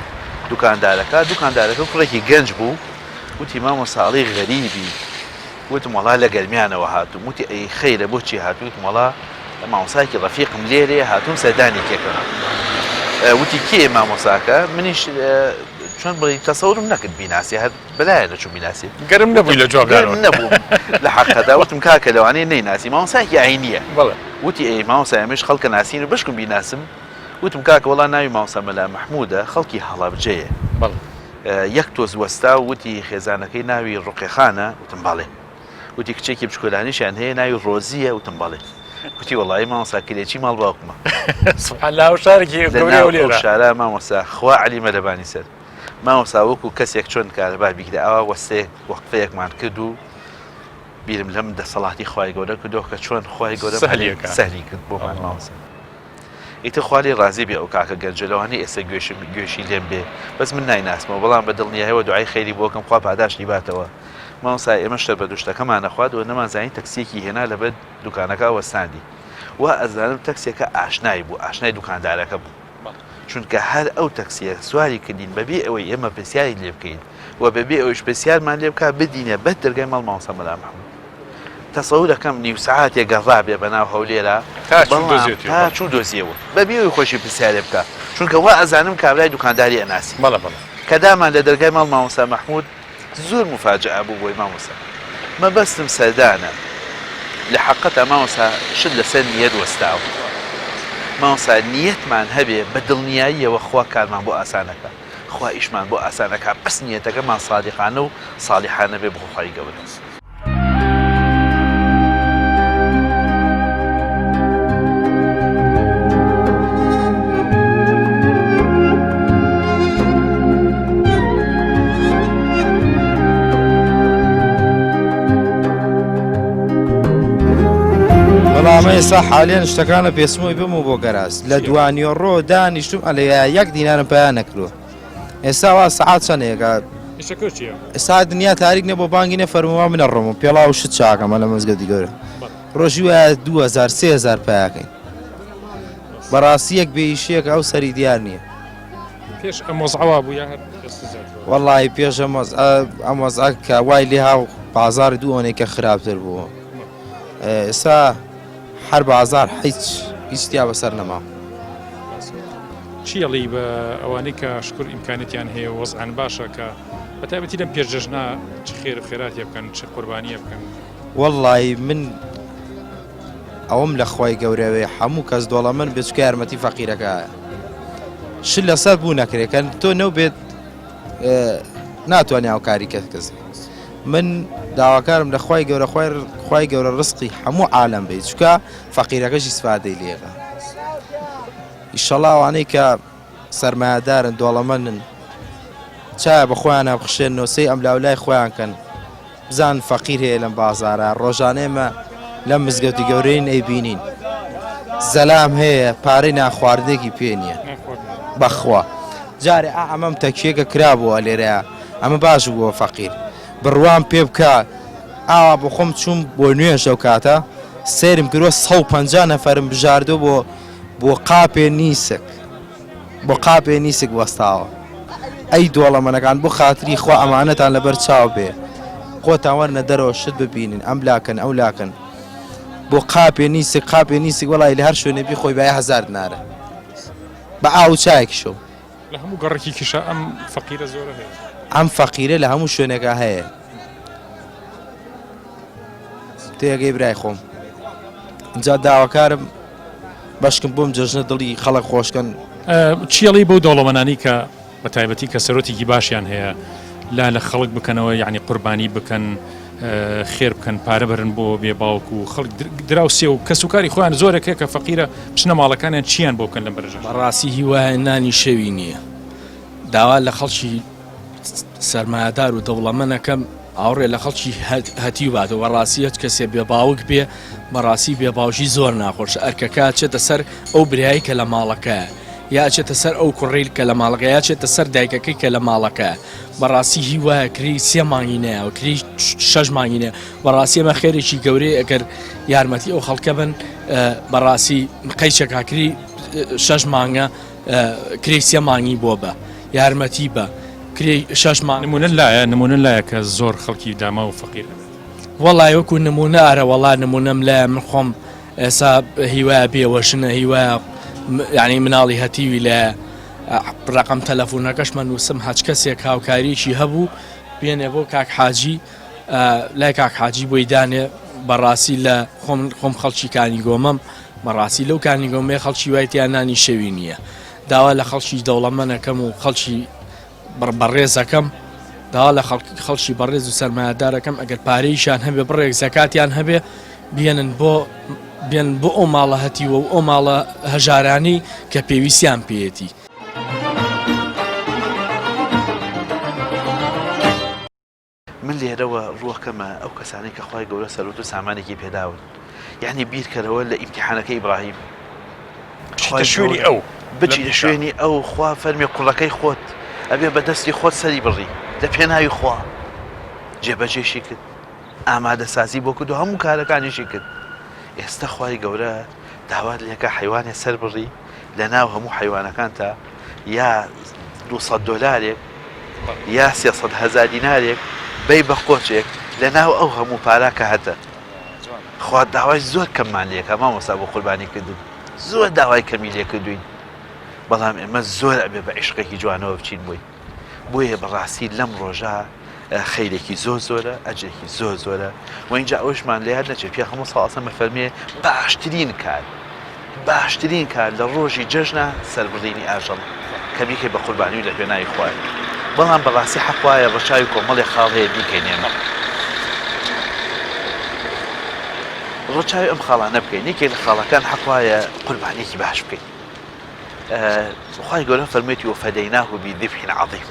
دوکاندارەکە کوڕێکی گەنج بوو وتی مامۆستا غەریبی وتم وەڵا لە گەرمیانەوە هاتووم وتی ئەی خەیرە بۆچی هاتووت وەڵا مامۆسایەکی ڕەفیقم لێرێ هاتووم سەردانی کێکەوە وتی کێ مامۆساکە منیش چۆن بڵی تەسەورم نەکرد بیناسی هەر بەلایە دەچوو بیناسی گەرم نەبووی لە جواب گەرم نەبووم لە حەقەدا وتم کاکە لەوانەیە نەیناسی مامۆسایەکی ئاینیە وتی ئەی مامۆستا ئێمەش خەڵکە ناسین و بشکم بیناسم وتم کاکە وەڵا ناوی مامۆستا مەلا مححمودە خەڵکی هەڵەبجەیە یەک تۆز وەستا و وتی خێزانەکەی ناوی ڕوقیخانە وتم بەڵێ وتی کچێکی بچکۆلانیشیان هەیە ناوی ڕۆزیە وتم بەڵێ وتی وەڵی مامۆستا کرێکی ماڵ باوکمە شارە مامۆستا خوا عەلیمە لەبانی سەر مامۆستا وەکو کەسێک چۆن کارەبا بیکرا ئەوە وەستێ وەقفەیەکمان کرد و بیرم لەم دەسەڵاتی خوای گەورە کردەوە کە چۆن خوای گەورە سەهلی کرد بۆمان مامۆستا ئیتر خوالی ڕازی بێ ئەو کاکە گەنجەلەوانی ئێستا گوێشی لێم بێ بەس من نایناسمەوە بەڵام بە دڵنیایەوە دوعای خەیری بۆکەم خوا پاداشتی باتەوە مامۆستا ئێمە شەر بە دوشتەکەمانە خوادەوە نەمانزانی تەکسیەکی هێنا لەبەر دوکانەکە وەستاندی وا ئەزانم تەکسێکە ئاشنایی بوو ئاشنای دوکاندارەکە بوو چونکە هەر ئەو تەکسیە سواری کردین بەبێ ئەوەی ئێمە پرسیاری لێ بکەین و بەبێ ئەوەی پرسیارمان لێ بکات بدینە بەر دەرگای ماڵ مامۆستا مەلا مححمود تەسەور دەکەم نیو سەعاتێک گەڕا بێ بەناو هەولێرە تا چوو دۆزیەوە بەبێ ئەوەی خۆشی پرسیارێ بکە چونکە وا ئەزانم کابرای دوکانداری ئەناسی کە دامان لە دەرگای ماڵ مامۆستا مححمود زۆر مفاجعە بوو بۆی مامۆستا مەبەستم سەردانە لە حەقەتە مامۆستا شت لەسەر نیەت وەستاوە مامۆستا نیەتمان هەبێ بە دڵنیاییەوە خوا کارمان بۆ ئاسانەکە خوا ئیشمان بۆ ئاسانەکە بەس نیەتەکەمان سادقانە و ساڵحانە بێ بۆ خوای گەورە ئێستا حالیان شتەکانە پێسمەوەی بم و بۆ گەراز لە دوانیۆڕۆ دانیشتم ئەلە یەک دینارم پەیان نەکردووە ئێستا وا سەعات چەندێکە ئێستا دنیا تاریک نە بۆ بانگی نەفەرمووا منە ڕۆم و پێڵاو شت چاکەمە لە مەزگەوتی گەورە ڕۆژی وایە 2000 3000 پەیاکەین بەڕاستی یەک بێئیشیەکە ئەو سەری دیار نییە پێش ئەمۆزعوا بوو یا هەر وەڵی پێش ئەمۆزعە کە وای لێ هاو بازار دووەنێکە خراپتر بووە ئێستا هەر بازار هیچ بەسەر نەما چیەڵی بە ئەوانەی کە شکر ئیمکانێتیان هەیە وەزعان باشە کە بەتایبەتی لەم پێشجەژنا چ خێر و خێراتیە بکەن چ قوربانیە بکەن وەڵی من ئەوم لە خوای گەورەوەی هەموو کەس دۆڵەمەند بێچکە یارمەتی فەقیرەکەیە شت لەسەر بوو نەکرێکەن تۆ نەو بێت ناتوانێ ئەو کاری کەس من داواکارم لە خوای گەورە خی گەورە ڕسقی هەموو عالم بێت چکە فەقیرەکەشی سفادەی لێغا ئیشەڵا ئەوانەی کە سەرمایهدارن دۆڵەمەندن چایە بە خۆیان بخشێن نۆسەی ئەم لاولای خۆیان کەن بزان فەقیر هەیە لەم بازارە ڕۆژانێمە لەم مزگەوتی گەورەی ئەیبینین زەلام هەیە پارەی ناخواردنێکی پێ نییە بەخوا جارێ ئەمەم تەکیەکە کرابووە لێرەیە ئەمە باش بووە فەقیر بڕوان پێ بکە ئاوا بۆ خۆم چوم بۆ نوێژ ئەو کاتە سێرم کردووە 150 نەفەرم بژاردو بۆ قاپێ نیسک بۆ قاپێ نیسک وەستاوە ئەی دۆڵەمەنەکان بۆ خاتری خوا ئەمانەتان لەبەر چاو بێ خۆتان وەرنە دەرەوە شت ببینین ئەم لاکەن ئەو لاکەن بۆ قاپێ نیسک وەڵی لە هەر شوێنێ بی خۆی بای 1000 دینارە بە ئاو چایەکی شەو لە هەموو گەڕێکی کیشە ئەم فەقیرە زۆرە هەیە ئەم فەقیرە لە هەموو شوێنێکە هەیە تێگەی برای خۆم اینجا داواکارم بەشکم بۆم جەژنە دڵی خەڵک خۆشکەن چیەڵی بەو دەوڵەمەندانی کە بە تایبەتی کە سەرۆتێکی باشیان هەیە لا لە خەڵک بکەنەوە یعنی قوربانی بکەن خێر بکەن پارە برن بۆ بێ باوک و خەڵک دراوسێ و کەسوکاری خۆیان زۆرێک هەیە کە فەقیرە بچنە ماڵەکانیان چیان بۆ بکەن لە بەرژە بەڕاستی هیوایە نانی شەوی نییە داوا لە خەڵکی سەرمایهدار و دەوڵەمەندەکەم ئاوڕێ لە خەڵکی هەتی بات و بەڕاستی هەچ کەسێ بێ باوک بێ بەڕاستی بێ باوشی زۆر ناخۆش ئەرکەکە چێتە سەر ئەو برایی کە لە ماڵەکەە یا چێتە سەر ئەو کوڕیل کە لە ماڵەکە یا چێتە سەر دایکەکەی کە لە ماڵەکە بەڕاستی هیوایە کری 3 مانگینەیە و کری 6 مانگینە بەڕاستی ئەمە خێرێکی گەورەی ئەگەر یارمەتی ئەو خەڵکە بن بەڕاستی قەیچێکاکری 6 مانگە کری 3 مانگی بۆ بە یارمەتی بە کری 6 مانگ نمونە لایە کە زۆر خەڵکی داما و فەقیر وەڵای وەکو نمونە ئارە وەڵا نمونەم لایە من خۆم ئێستا هیوایە بێوەشنە هیوایە یعنی مناڵی هەتیوی لە ڕقم تەلەفۆنەکەشمە نووسم هەچ کەسێک هاوکاریشی هەبوو بێنێ بۆ کاک حاجی لای کاک حاجی بۆی دانێ بەڕاستی لە خۆم خەڵکی کانیگۆمەم بەڕاستی لەو کانیگۆمێ خەڵکی وایتیان نانی شەوی نییە داوا لە خەڵکی دەوڵەمەندەکەم و خەڵکی بەڕێزەکەم داوا لە خەڵکی بەڕێز و سەرمایهدارەکەم ئەگەر پارەیشان هەبێ بڕێک زەکاتیان هەبێ بێنن بۆ ئەو ماڵە هەتی و ئەو ماڵە هەژارانی کە پێویستیان پێێتی من لێرەوە ڕووەکەمە ئەو کەسانی کە خوای گەورە سەرۆت و سامانێکی پێداون یعنی بیرکەرەوە لە ئیمتیحانەکەی ئیبراهیم شوێنی ئەو بچی لە شوێنی ئەو خوا فەرمی قوڵەکەی خۆت ئەبێ بەدەستی خۆت سەری بڕی لە پێناوی خوا جێبەجێشی کرد ئامادەسازی بۆ کرد و هەموو کارەکانیشی کرد ئێستا خوای گەورە داوات لێکە حیوانێ سەر بڕی لە ناو هەموو حیوانەکانتە یا 200 دۆلارێک یا 300,000 دینارێک بەی بە قۆچێک لە ناو ئەو هەموو پاراکە هەتە خوا داوای زۆر کەممان لێکە مامۆستا بۆ قوربانی کردن زۆر داوای کەمی لێ کردوین بەڵام ئێمە زۆر ئەبێ بە عیشقێکی جوانەوە بچین بۆیە بەڕاستی لەم ڕۆژە خەیرێکی زۆرە ئەجرێکی زۆرە و اینجا ئەوشمان لێ هەر نەچێت پێ هەموو ساڵسە مەفەرمێ باشترین کار لە ڕۆژی جەژنە سەربڕینی ئاژەڵ کە بیکەی بە قوربانی و لە پێناوی خوای بەڵام بەڕاستی حەقوایە ڕەشاوی کۆمەڵی خاڵ هەیە بیکەینێمە ڕەچاوی ئەم خاڵانە بکەین یەکێک لە خاڵەکان حەقوایە قوربانیەکی باش بکەین خوای گەورە فەرمێتی وفەدەیناه بذبح عظیم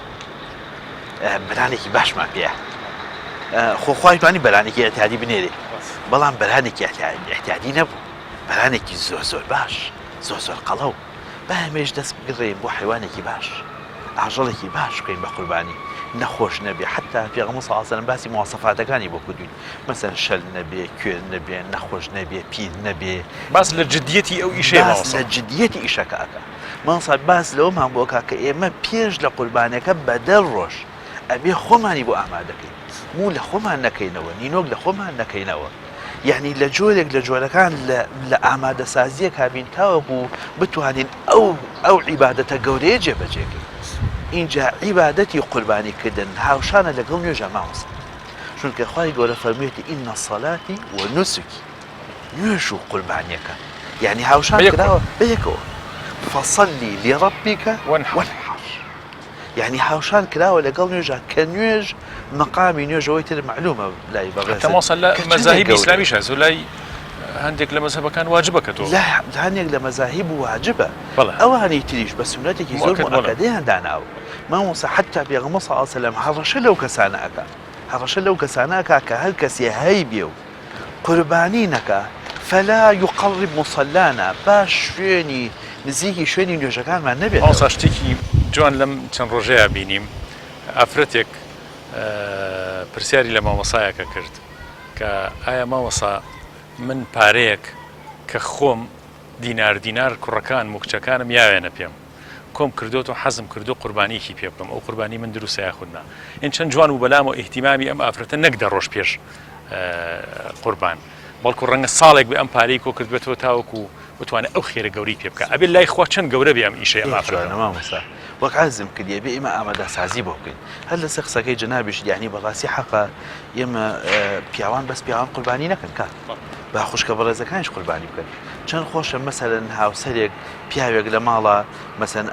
بەرانێکی باشمان پێە خۆخوای توانی بەرانێکی ئەتیادی بنێرێ بەڵام بەرانێکی ئەتیادی نەبوو بەرانێکی زۆر باش زۆر قەڵەو بە هەمێش دەست بگڕێن بۆ حیوانێکی باش ئاژەڵێکی باش بکەین بە قوربانی نەخۆش نەبێ حتا پێغەمبەر صلی الله علیه و سلم باسی مواصفاتەکانی بۆ کردوین مەسەن شەل نەبێ کوێر نەبێ نەخۆش نەبێ پیر نەبێ باس لە جدیەتی ئەو ئیشەیە باس لە جدیەتی ئیشەکەکە ماڵسا باس لەومان بۆکە کە ئێمە پێش لە قوربانەکە بەدەڵ ڕۆژ ئەبێ خۆمانی بۆ ئامادەکەین مو لە خۆمان نەکەینەوە نینۆک لە خۆمان نەکەینەوە یعنی لە جۆرێک لە جۆرەکان لە ئامادەسازیە کابین تاوەکو بتوانین ئەو عیبادەتە گەورەیە جێبەجێکەین اینجا عیبادەتی قوربانیکردن هاوشانە لەگەڵ نوێژە مامۆستا چونکە خوای گەورە فەرموویەتی ئینە سەلاتی وەنوسکی نوێژ و قوربانیەکە یعنی هاوشان کراوە بەیەکەوە فەصەلی لێڕەبیکە وەنحەر یعنی هاوشان کراوە لەگەڵ نوێژە کە نوێژ مەقامی نوێژەوەی تر معلومە لای بەڕێز تەماسە لە مەزاهیب ئیسلامیش هەست و لای هەندێک لە مەزهبەکان واجبە کە تۆ هەندێک لە مەزاهیب واجبە ئەوانەی تریش بە سونەتێکی زۆر مؤکدەیان داناوە مامۆستا حتا پێغەمبەر صلی الله علیه وسلم هەڕەشە لەو کەسانە ئەکا هەڕەشە لەو کەسانە ئەکا کە هەر کەسێ هەی بێ و قوربانی نەکا فلا يقرب مصلانا باش شوێنی نزیکی شوێنی نوێژەکانمان نەبێت ئەوسا شتێکی جوان لەم چەند ڕۆژەیە بینیم ئافرەتێک پرسیاری لە مامۆسایەکە کرد کە ئایا مامۆسا من پارەیەک کە خۆم دینار کوڕەکان موکچەکانم یاوێنە پێم کۆم کردوت و حەزم کردو قوربانیکی پێ بکەم ئەو قوربانی من دروستە یاخودنا ئین چەند جوان و بەلام و ئیحتیمامی ئەم ئافرەتە نەک دە ڕۆژ پێش قوربان بەڵکو ڕەنگە ساڵێک بێ ئەم پارەی کۆ کردبێتەوە تاوەکو بتوانێت ئەو خێرە گەوری پێ بکە ئەبێ لای خوا چەند گەورە بێ ئەم ئیشەی ئەم ئافرەتە مامۆستا وەک عەزم کردیە بێ ئێمە ئامادەسازی بۆ بکەین هەر لەسەر قسەکەی جەنابیش یعنی بەڕاستی حەقە ئێمە پیاوان بەس پیاوان قوربانی نەکەن کات با خوشکە بەڕێزەکانیش قوربانی بکەن چەند خۆشە مەسەلەن هاوسەرێک پیاوێک لە ماڵە مەسەن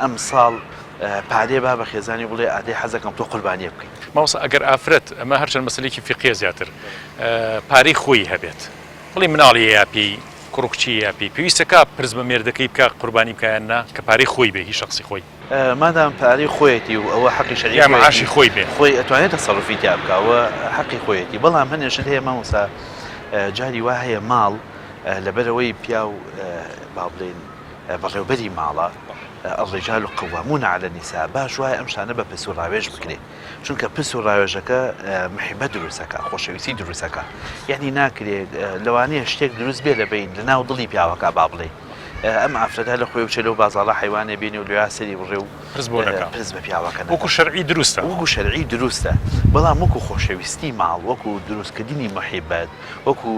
ئەم ساڵ پارێ با بە خێزانی بڵێ ئادەی حەزەکەم تۆ قوربانیە بکەین ماوەسا ئەگەر ئافرەت ئەمە هەرچەند مەسەلێکی فقهیە زیاتر پارەی خۆی هەبێت بڵێ مناڵی یاپی کوڕکچی یاپی پێویستەکە پرس بە مێردەکەی بکە قوربانی بکایاننا کە پارەی خۆی بێ هی شخصی خۆی مادام پارەی خۆیەتی و ئەوە حەقی شەریعە یا معاشی خۆی بێ خۆی ئەتوانێت تەسەڕوفی تیا بکەوە حەقی خۆیەتی بەڵام هەنێشت هەیە مامۆستا جاری وا هەیە ماڵ لەبەرەوەی پیا و با بڵێن بەڕێوەبەری ماڵە الرجال قوامون على النساء باش وای ئەم شتانە بە پس و ڕاوێژ بکرێت چونکە پس و ڕاوێژەکە محیبە دروستەکە خۆشەویستی دروستەکە یعنی ناکرێت لەوانەیە شتێک دروست بێ لەبین لە ناو دڵی پیاوەکە با بڵێ ئەم ئافرەتە لە خۆی وچێ لەو بازاڵە حیوانێ بینی و لێ سەری بڕێ و پرس بە پیاوەکە وەکو شەرعی دروستە وەکو شەرعی دروستە بەڵام وەکو خۆشەویستی ماڵ وەکو دروستکردنی محیبەت وەکو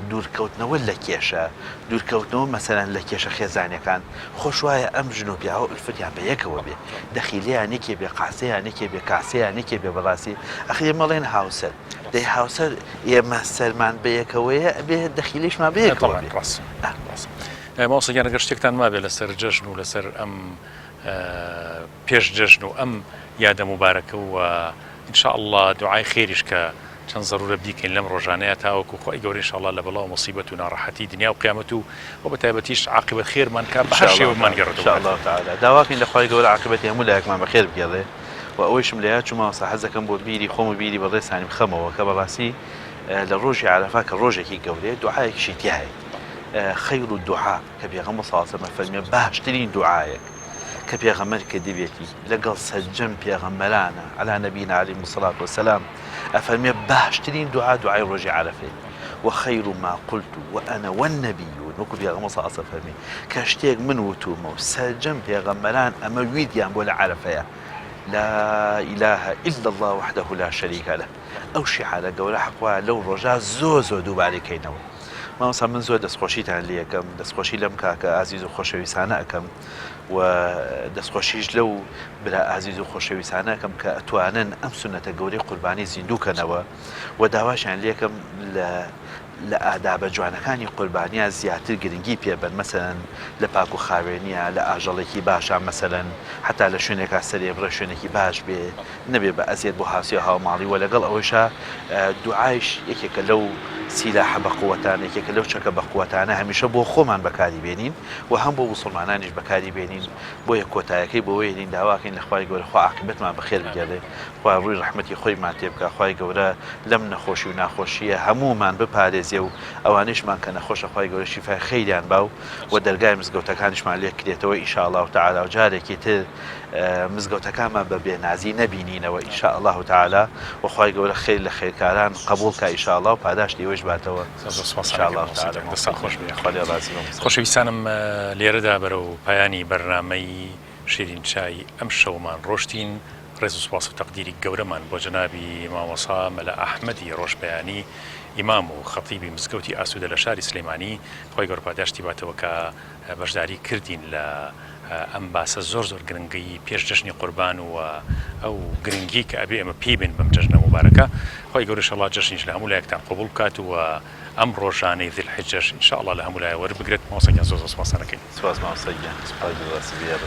دوورکەوتنەوە لە کێشە دوورکەوتنەوە مەسەلەن لە کێشە خێزانەکان خۆش وایە ئەم ژن و پیاوە ئولفتیان بە یەکەوە بێ دەخیلیانێکێ بێ قاسەیانێکێ بێ کاسەیانێکێ بێ بەڕاستی ئەخی مەڵێن هاوسەر دەی هاوسەر ئێمە سەرمان بە یەکەوەیە بێ دەخیلیشمان بە یەکەوە بێ ماوەسەگیان ئەگەر شتێکتان مابێ لەسەر جەژن و لەسەر ئەم پێش جەژن و ئەم یادە موبارەکە و ئینشاءالله دوعای خێریش کە چەند زەرورە بیکەین لەم ڕۆژانەیە تاوەکو خۆی گەورەی ئینشاءالله لە بەڵاو مصیبەت و ناڕەحەتی دنیا و قیامەت و بە تایبەتیش عاقبەت خێرمان کە بە هەر شێوەمان گەڕێتەوە ئینشاءالله تعالی داواکەین لە خۆی گەورە عاقبەتی هەموو لایەکمان بەخێر بگێڕێ و ئەوەیشم لە یاد چوومەوە حەزەکەم بۆ بیری خۆم و بیری بەڕێسانی بخەمەوە کە بەڕاستی لە ڕۆژی عەرەفا کە ڕۆژێکی گەورەیە دوعایەکیشی تیا هەیە خير الدعاء كبيغمبر صلى الله عليه وسلم فرمي باشترين دعائك كبيغمبر كدبيتي لقل سجن بيغمبرانا على نبينا عليه الصلاة والسلام أفرمي باشترين دعاء رجع عرفه وخير ما قلت وأنا والنبيون وكو بيغمبر صلى الله عليه وسلم فرمي كاشتيق من وتومه سجن بيغمبران أما ويديان بولا عرفه لا إله إلا الله وحده لا شريك له أو شي على قول حقوا لو رجع زوزو دوبالي كينو مامۆستا من زۆر دەستخۆشیتان لێ یەکەم دەستخۆشی لەم کاکە ئازیز و خۆشەویستانە ئەەکەم و دەستخۆشیش لەو برا ئازیز و خۆشەویستانە ئەەکەم کە ئەتوانن ئەم سونەتە گەورەی قوربانی زیندووکەنەوە و داواشیان لێکم لە ئادابە جوانەکانی قوربانیە زیاتر گرنگی پێبن مەسەلەن لە پاک و خاوێنیە لە ئاژەڵێکی باشە مەسەلەن حتا لە شوێنێکا سەرێ بڕە شوێنێکی باش بێ نەبێ بە ئەزیێت بۆ هاوسی و هاوماڵی و لەگەڵ ئەوەشە دوعایش یەکێکە لەو سیلاحە بە قووەتان یەکێکە لەو چەکە بە قووەتانە هەمیشە بۆ خۆمان بەکاری بێنین و هەم بۆ موسڵمانانیش بەکاری بێنین بۆ یە کۆتایەکەی بۆ وێنین داواکەین لە خوای گەورە خوا عاقبەتمان بەخێر بگێڕێ خوا ڕووی ڕەحمەتی خۆیمان تێ بکە خوای گەورە لەم نەخۆشی و ناخۆشیە هەموومان بپارێزێ و ئەوانشمان کە نەخۆشە خوای گەورە شیفای خەیریان باو و دەرگای مزگەوتەکانیشمان لێ کرێتەوە ئینشاءالله تعالی و جارێکی تر مزگەوتەکانمان بە بێنازی نەبینینەوە ئینشاءالله تعالی و خوای گەورە خێر لە خێرکاران قبول کە ئینشاءالله و پاداشتی ئەوەش باتەوە خۆشەویستانم لێرەدا بەرە و پایانی بەرنامەی شیرین چای ئەم شەومان ڕۆشتین ڕێز و سوپاس و تەقدیری گەورەمان بۆ جەنابی مامۆسا مەلا ئەحمەدی ڕۆژبەیانی ئیمام و خەتیبی مزگەوتی ئاسوودە لە شاری سلەیمانی خۆی گەورە پاداشتی باتەوە کە بەشداری کردین لە ئەم باسە زۆر گرنگی پێش جەژنی قوربان و ئەو گرنگی کە ئەبێ ئەمە پێی بین بەم جەژنە مبارەکە خۆی گەورە ئینشاءالله جەژنیش لە هەموو لایەکتان قبول بکات و ئەم ڕۆژانەی ذی الحجەش ئینشاءالله لە هەموو لایە وەربگرێت مامۆستاگیان زۆر سوپاسانەکەین. سپاس مامۆستاگیان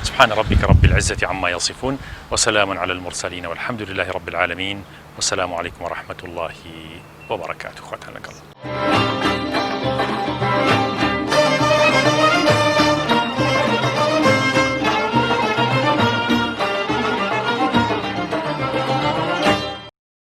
سبحان ربك رب العزة عما يصفون وسلام على المرسلين والحمد لله رب العالمين والسلام عليكم ورحمة الله وبركاته. خواتنا لقل